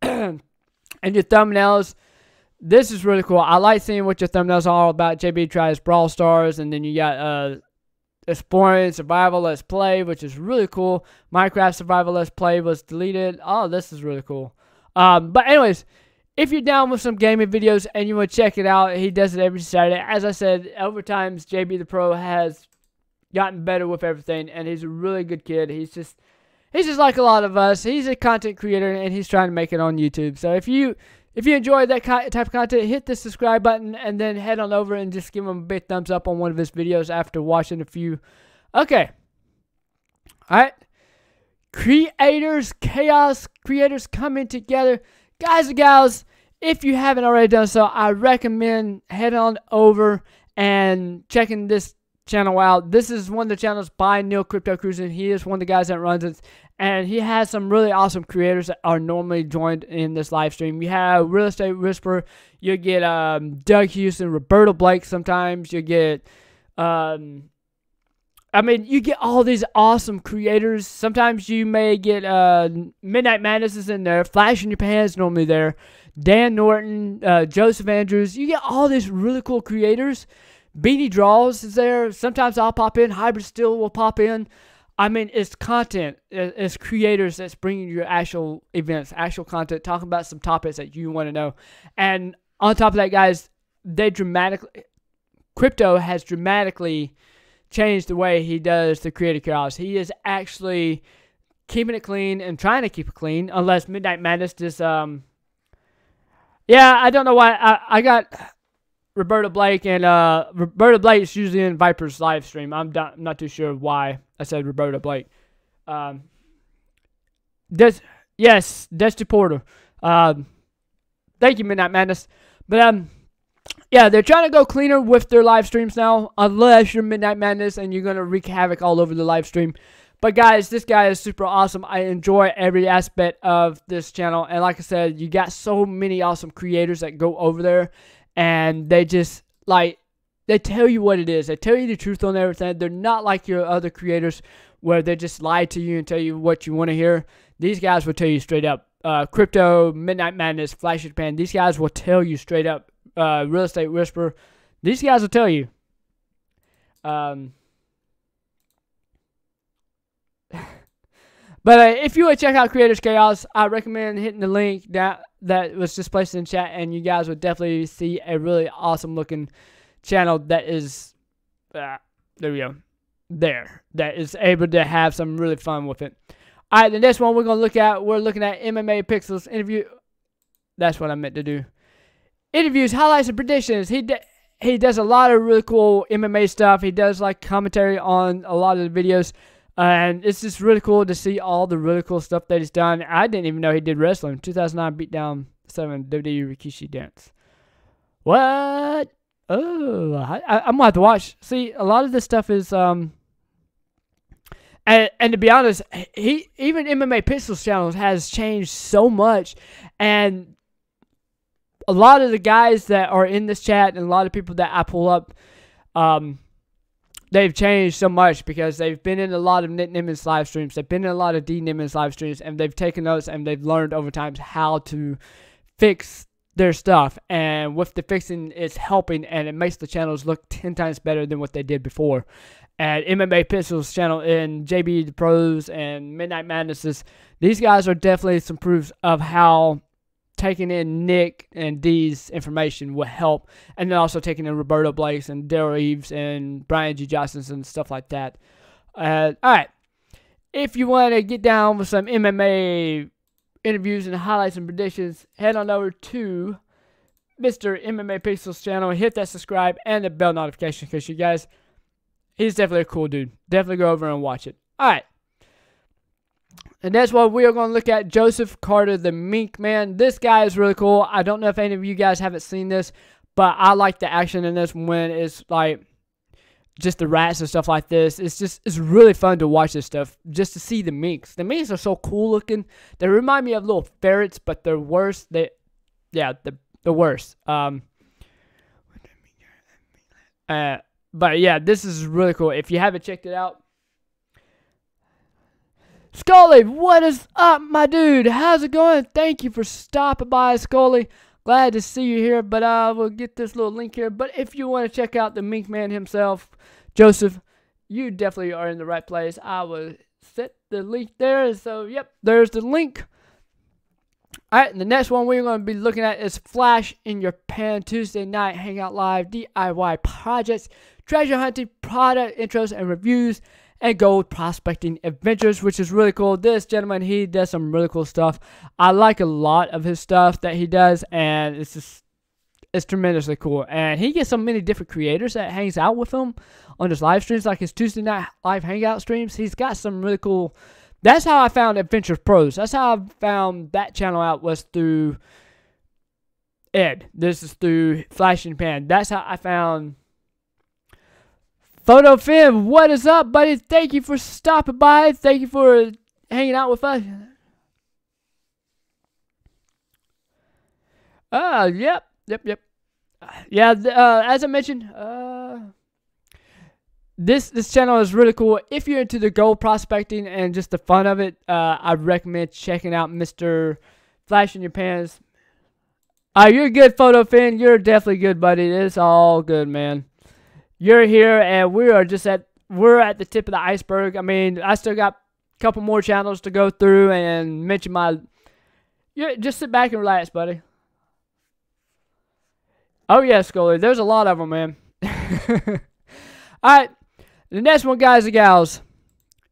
Speaker 1: And your thumbnails, this is really cool. I like seeing what your thumbnails are all about. JB tries Brawl Stars, and then you got Exploring Survival Let's Play, which is really cool. Minecraft Survival Let's Play was deleted. Oh, this is really cool. But anyways, if you're down with some gaming videos and you want to check it out, he does it every Saturday. As I said, over time, JB the Pro has gotten better with everything, and he's a really good kid. He's just like a lot of us. He's a content creator, and he's trying to make it on YouTube. So if you enjoy that type of content, hit the subscribe button, and then head on over and just give him a big thumbs up on one of his videos after watching a few. Okay. All right. Chaos creators coming together. Guys and gals, if you haven't already done so, I recommend heading on over and checking this channel out. This is one of the channels by Neil Crypto Cruising. He is one of the guys that runs it, and he has some really awesome creators that are normally joined in this live stream. You have Real Estate Whisperer. You get Doug Houston, Roberto Blake. Sometimes you get you get all these awesome creators. Sometimes you may get Midnight Madness is in there. Flash in Your Pants normally there. Dan Norton, Joseph Andrews. You get all these really cool creators. Beanie Draws is there. Sometimes I'll pop in. Hybrid Steel will pop in. I mean, it's content. It's creators that's bringing you actual events, actual content, talking about some topics that you want to know. And on top of that, guys, Crypto has dramatically changed the way he does the creative chaos. He is actually keeping it clean and trying to keep it clean, unless Midnight Madness just yeah, I don't know why I got Roberta Blake, and Roberta Blake is usually in Viper's live stream. I'm not too sure why I said Roberta Blake. Yes, Dusty Porter. Thank you, Midnight Madness. But yeah, they're trying to go cleaner with their live streams now, unless you're Midnight Madness and you're gonna wreak havoc all over the live stream. But guys, this guy is super awesome. I enjoy every aspect of this channel, and like I said, you got so many awesome creators that go over there, and they just they tell you what it is. They tell you the truth on everything. They're not like your other creators where they just lie to you and tell you what you want to hear. These guys will tell you straight up. Crypto, Midnight Madness, Flash Japan. These guys will tell you straight up. Real Estate Whisperer. These guys will tell you. But if you want to check out Creators Chaos, I recommend hitting the link that was just placed in chat, and you guys would definitely see a really awesome looking channel that is There we go. There. That is able to have some really fun with it. All right, the next one we're looking at MMA Pixels interview. That's what I meant to do. Interviews, highlights, and predictions. He does a lot of really cool MMA stuff. He does like commentary on a lot of the videos. And it's just really cool to see all the really cool stuff that he's done. I didn't even know he did wrestling. 2009 beatdown 7 WWE Rikishi dance. What? Oh, I'm gonna have to watch. See, a lot of this stuff is and to be honest, even MMA Pixels channels has changed so much, and a lot of the guys that are in this chat and a lot of people that I pull up, they've changed so much because they've been in a lot of Nick Nimitz live streams. They've been in a lot of D Nimitz live streams, and they've taken notes and they've learned over time how to fix their stuff. And with the fixing, it's helping, and it makes the channels look 10 times better than what they did before. And MMA Pixels channel and JB the Pros and Midnight Madnesses, these guys are definitely some proofs of how taking in Nick and D's information will help, and then also taking in Roberto Blake's and Daryl Eves and Brian G. Johnson's and stuff like that. All right, if you want to get down with some MMA interviews and highlights and predictions, head on over to Mr. MMA Pixels channel, hit that subscribe and the bell notification, because you guys, he's definitely a cool dude. Definitely go over and watch it. All right. And that's what we are going to look at. Joseph Carter, the Mink Man. This guy is really cool. I don't know if any of you guys haven't seen this, but I like the action in this when it's like just the rats and stuff like this. It's really fun to watch this stuff, just to see the minks. The minks are so cool looking. They remind me of little ferrets, but they're worse. The worst. But yeah, this is really cool. If you haven't checked it out, Scully, what is up, my dude? How's it going? Thank you for stopping by, Scully. Glad to see you here, but we'll get this little link here. But if you want to check out the Mink Man himself, Joseph, you definitely are in the right place. I will set the link there. So, yep, there's the link. All right, and the next one we're going to be looking at is Flash in Your Pan Tuesday Night Hangout Live DIY projects, treasure hunting, product intros and reviews, and gold prospecting adventures, which is really cool. This gentleman, he does some really cool stuff. I like a lot of his stuff that he does, and it's tremendously cool. And he gets so many different creators that hangs out with him on his live streams, like his Tuesday night live hangout streams. He's got some really cool. That's how I found Adventure Pros. That's how I found that channel out, was through Ed. This is through Flash and Pan. That's how I found Photo Finn. What is up, buddy? Thank you for stopping by. Thank you for hanging out with us. Yep. Yeah, as I mentioned, this channel is really cool. If you're into the gold prospecting and just the fun of it, I'd recommend checking out Mr. Flash in Your Pants. You're good, Photo Finn. You're definitely good, buddy. It's all good, man. You're here, and we're at the tip of the iceberg. I mean, I still got a couple more channels to go through and mention my. Just sit back and relax, buddy. Oh yeah, Scully. There's a lot of them, man. All right, the next one, guys and gals.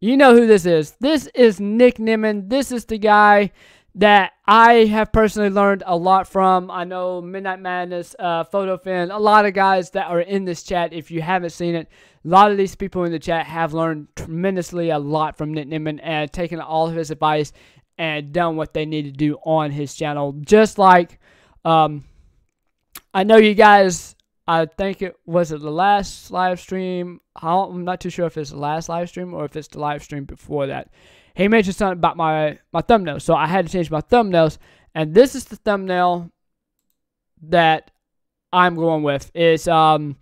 Speaker 1: You know who this is. This is Nick Nimitz. This is the guy that I have personally learned a lot from. I know Midnight Madness, Photo Fin, a lot of guys that are in this chat. If you haven't seen it, a lot of these people in the chat have learned tremendously a lot from Nick Nimitz and taken all of his advice and done what they need to do on his channel. Just like, I know you guys, I think it was the last live stream. I'm not too sure if it's the last live stream or if it's the live stream before that. He mentioned something about my thumbnails, so I had to change my thumbnails, and this is the thumbnail that I'm going with. It doesn't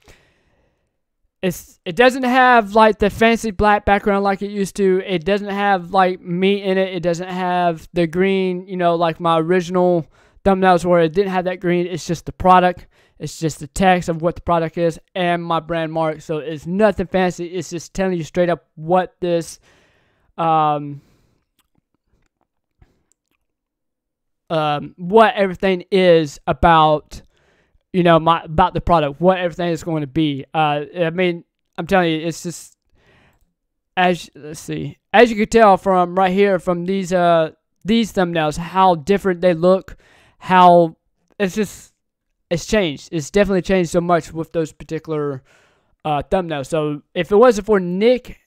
Speaker 1: have like the fancy black background like it used to. It doesn't have like me in it. It doesn't have the green, you know, like my original thumbnails where it didn't have that green. It's just the product. It's just the text of what the product is and my brand mark. So it's nothing fancy. It's just telling you straight up what this what everything is about, you know, about the product, what everything is going to be. I mean, I'm telling you, it's just let's see, as you can tell from right here from these thumbnails, how different they look, how it's changed. It's definitely changed so much with those particular thumbnails. So if it wasn't for Nick,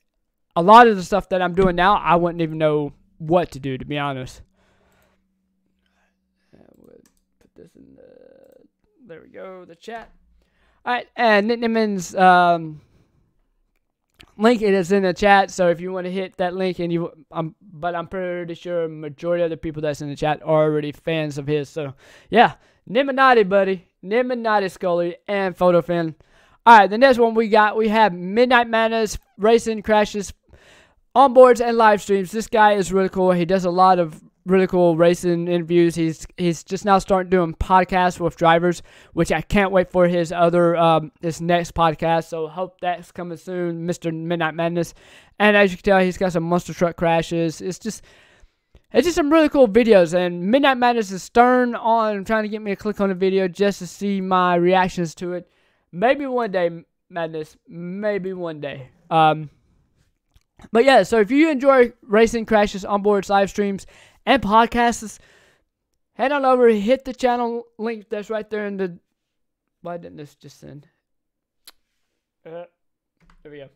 Speaker 1: a lot of the stuff that I'm doing now, I wouldn't even know what to do, to be honest. We'll put this in there we go, the chat. All right, and Nick Niman's link, it is in the chat. So if you want to hit that link, and but I'm pretty sure majority of the people that's in the chat are already fans of his. So yeah, Niminati, buddy, Niminati, Scully, and PhotoFin. All right, the next one we have Midnight Madness, racing, crashes, onboards, and live streams. This guy is really cool. He does a lot of really cool racing interviews. He's just now starting doing podcasts with drivers, which I can't wait for his next podcast. So hope that's coming soon, Mr. Midnight Madness. And as you can tell, he's got some monster truck crashes. It's just some really cool videos. And Midnight Madness is stern on trying to get me to click on the video just to see my reactions to it. Maybe one day, Madness. Maybe one day. But yeah, so if you enjoy racing, crashes, onboards, live streams, and podcasts, head on over, hit the channel link that's right there in the... Why didn't this just send? There we go.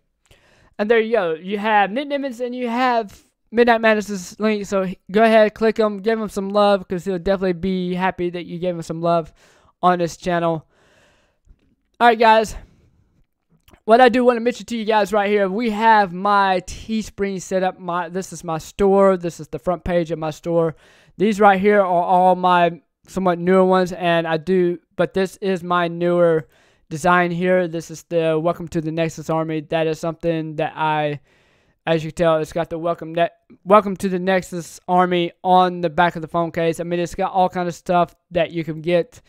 Speaker 1: And there you go. You have Nick Nimmons and you have Midnight Madness's link. So go ahead, click him, give him some love, because he'll definitely be happy that you gave him some love on this channel. Alright, guys. What I do want to mention to you guys right here, we have my Teespring set up. This is my store. This is the front page of my store. These right here are all my somewhat newer ones, but this is my newer design here. This is the Welcome to the Nexus Army. That is something that as you can tell, it's got the Welcome to the Nexus Army on the back of the phone case. I mean, it's got all kind of stuff that you can get.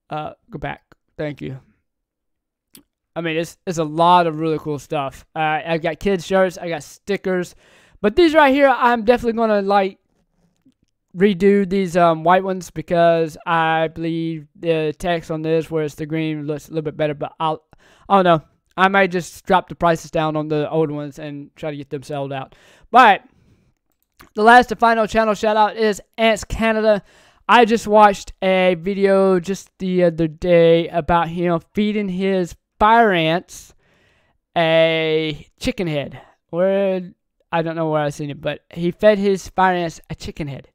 Speaker 1: Go back. Thank you. I mean, it's a lot of really cool stuff. I got kids shirts, I got stickers, but these right here, I'm definitely gonna redo these white ones, because I believe the text on this, where it's the green, looks a little bit better. But I don't know. I might just drop the prices down on the old ones and try to get them sold out. But the last and final channel shout out is Ants Canada. I just watched a video just the other day about him feeding his fire ants a chicken head. I don't know where I've seen it, but he fed his fire ants a chicken head,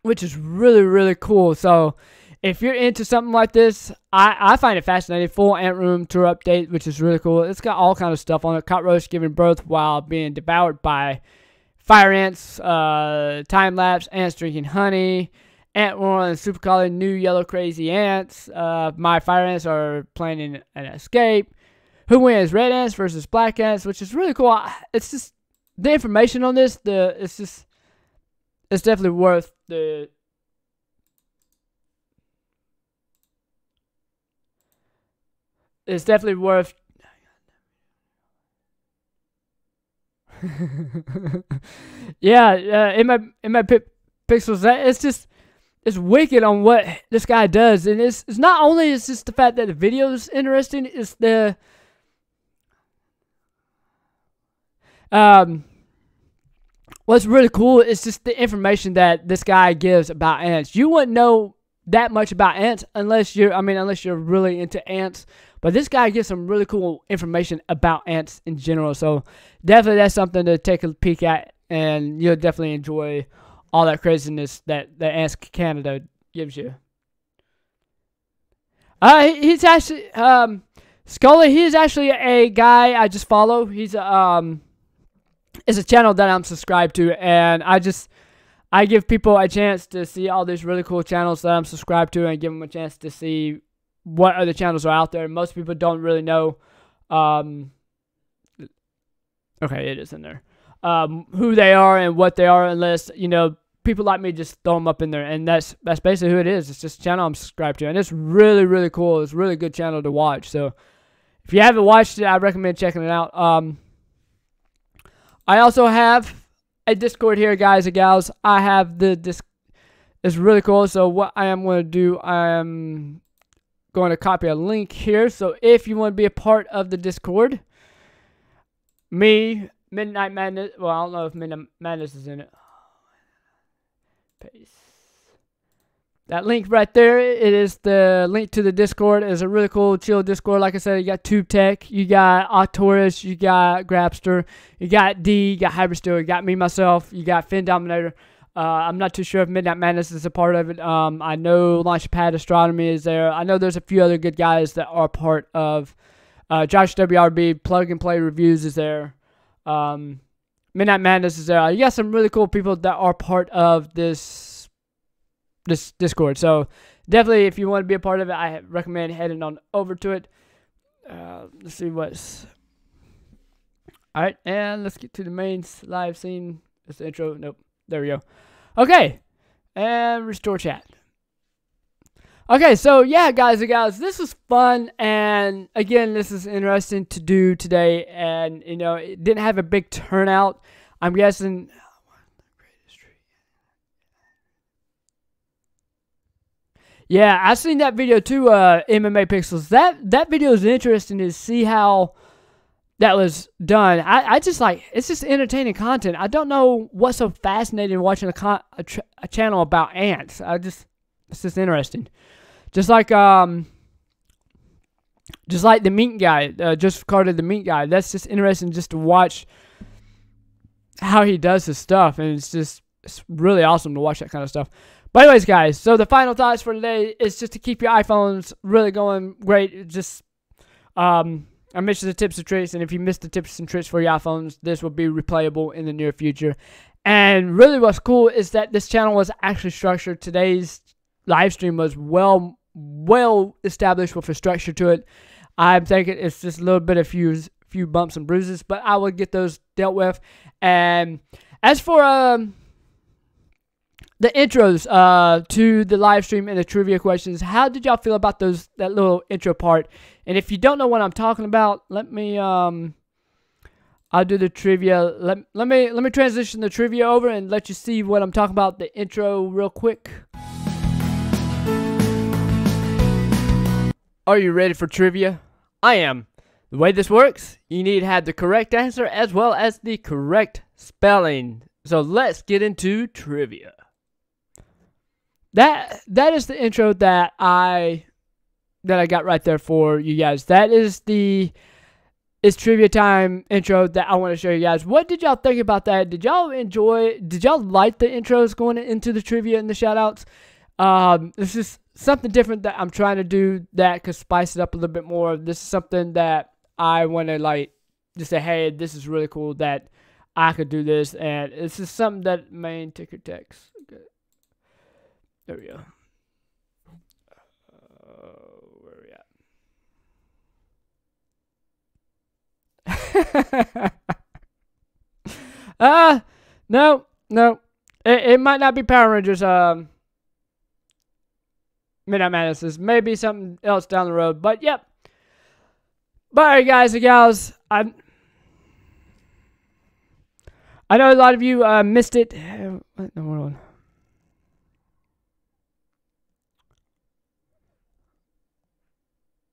Speaker 1: which is really, really cool. So if you're into something like this, I find it fascinating. Full ant room tour update, which is really cool. It's got all kind of stuff on it. Cockroach giving birth while being devoured by fire ants, time lapse, ants drinking honey, ant roar and super color, new yellow crazy ants. My fire ants are planning an escape. Who wins, red ants versus black ants, which is really cool. It's just the information on this. It's definitely worth the. It's definitely worth. Yeah, in my pixels, it's wicked on what this guy does, and it's not only it's just the fact that the video is interesting. It's the what's really cool is just the information that this guy gives about ants. You wouldn't know that much about ants unless you're really into ants. But this guy gives some really cool information about ants in general. So definitely that's something to take a peek at, and you'll definitely enjoy all that craziness that Ants Canada gives you. He's actually Scully. He's actually a guy I just follow. He's it's a channel that I'm subscribed to, and I give people a chance to see all these really cool channels that I'm subscribed to, and give them a chance to see what other channels are out there. Most people don't really know. Okay, it is in there. Who they are and what they are, unless people like me just throw them up in there, and that's basically who it is. It's just a channel I'm subscribed to, and it's really, really cool. It's a really good channel to watch. So if you haven't watched it, I recommend checking it out. I also have a Discord here, guys and gals. I have the Discord. It's really cool. So what I am going to do, I am going to copy a link here. So if you want to be a part of the Discord, me, Midnight Madness. Well, I don't know if Midnight Madness is in it. Paste. That link right there, it is the link to the Discord. It's a really cool, chill Discord. Like I said, you got Tube Tech, you got Octorus, you got Grabster, you got D, you got Hypersteel, you got me, myself, you got Fin Dominator. I'm not too sure if Midnight Madness is a part of it. I know Launchpad Astronomy is there. I know there's a few other good guys that are part of Josh WRB, Plug and Play Reviews is there. Midnight Madness is there. You got some really cool people that are part of this Discord. So definitely, if you want to be a part of it, I recommend heading on over to it. Let's see what's... Alright, and let's get to the main live scene. That's the intro. Nope. There we go. Okay, and restore chat. Okay, so yeah, guys and gals, this was fun, and again, this is interesting to do today, and you know, it didn't have a big turnout. I'm guessing. Yeah, I seen that video too, MMA Pixels. That video is interesting to see how that was done. I just like, it's just entertaining content. I don't know what's so fascinating watching a channel about ants. It's just interesting. Just like the Mink guy, just Carter the Mink guy. That's just interesting just to watch how he does his stuff, and it's really awesome to watch that kind of stuff. But anyways, guys, so the final thoughts for today is just to keep your iPhones really going great. Just I mentioned the tips and tricks, and if you missed the tips and tricks for your iPhones, this will be replayable in the near future. And really what's cool is that this channel was actually structured. Today's live stream was well established with a structure to it. I'm thinking it's just a little bit of few bumps and bruises, but I will get those dealt with. And as for the intros to the live stream and the trivia questions, how did y'all feel about that little intro part? And if you don't know what I'm talking about, let me I'll do the trivia. Let me transition the trivia over and let you see what I'm talking about, the intro real quick. Are you ready for trivia? I am. The way this works, you need to have the correct answer as well as the correct spelling. So let's get into trivia. That is the intro that I got right there for you guys. That is it's trivia time intro that I want to show you guys. What did y'all think about that? Did y'all enjoy? Did y'all like the intros going into the trivia and the shoutouts? This is something different that I'm trying to do that could spice it up a little bit more. This is something that I want to like just say, hey, this is really cool that I could do this, and this is something that main ticker text. Okay. There we go. Where are we at? No. It might not be Power Rangers. Midnight Madness. Maybe something else down the road. But yep. But alright, guys and gals. I know a lot of you missed it. What in the world?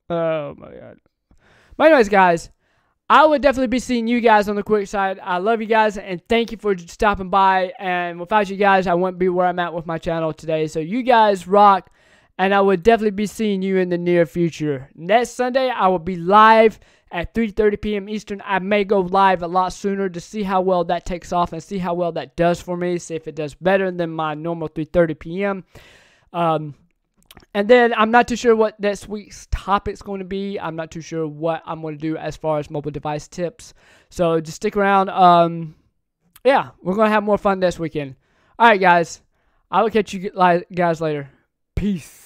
Speaker 1: Oh my god. But anyways, guys, I would definitely be seeing you guys on the quick side. I love you guys, and thank you for stopping by. And without you guys, I wouldn't be where I'm at with my channel today. So you guys rock, and I would definitely be seeing you in the near future. Next Sunday, I will be live at 3:30 p.m. Eastern. I may go live a lot sooner to see how well that takes off and see how well that does for me. See if it does better than my normal 3:30 p.m. And then I'm not too sure what this week's topic's going to be. I'm not too sure what I'm going to do as far as mobile device tips. So just stick around. Yeah, we're going to have more fun this weekend. All right, guys. I will catch you guys later. Peace.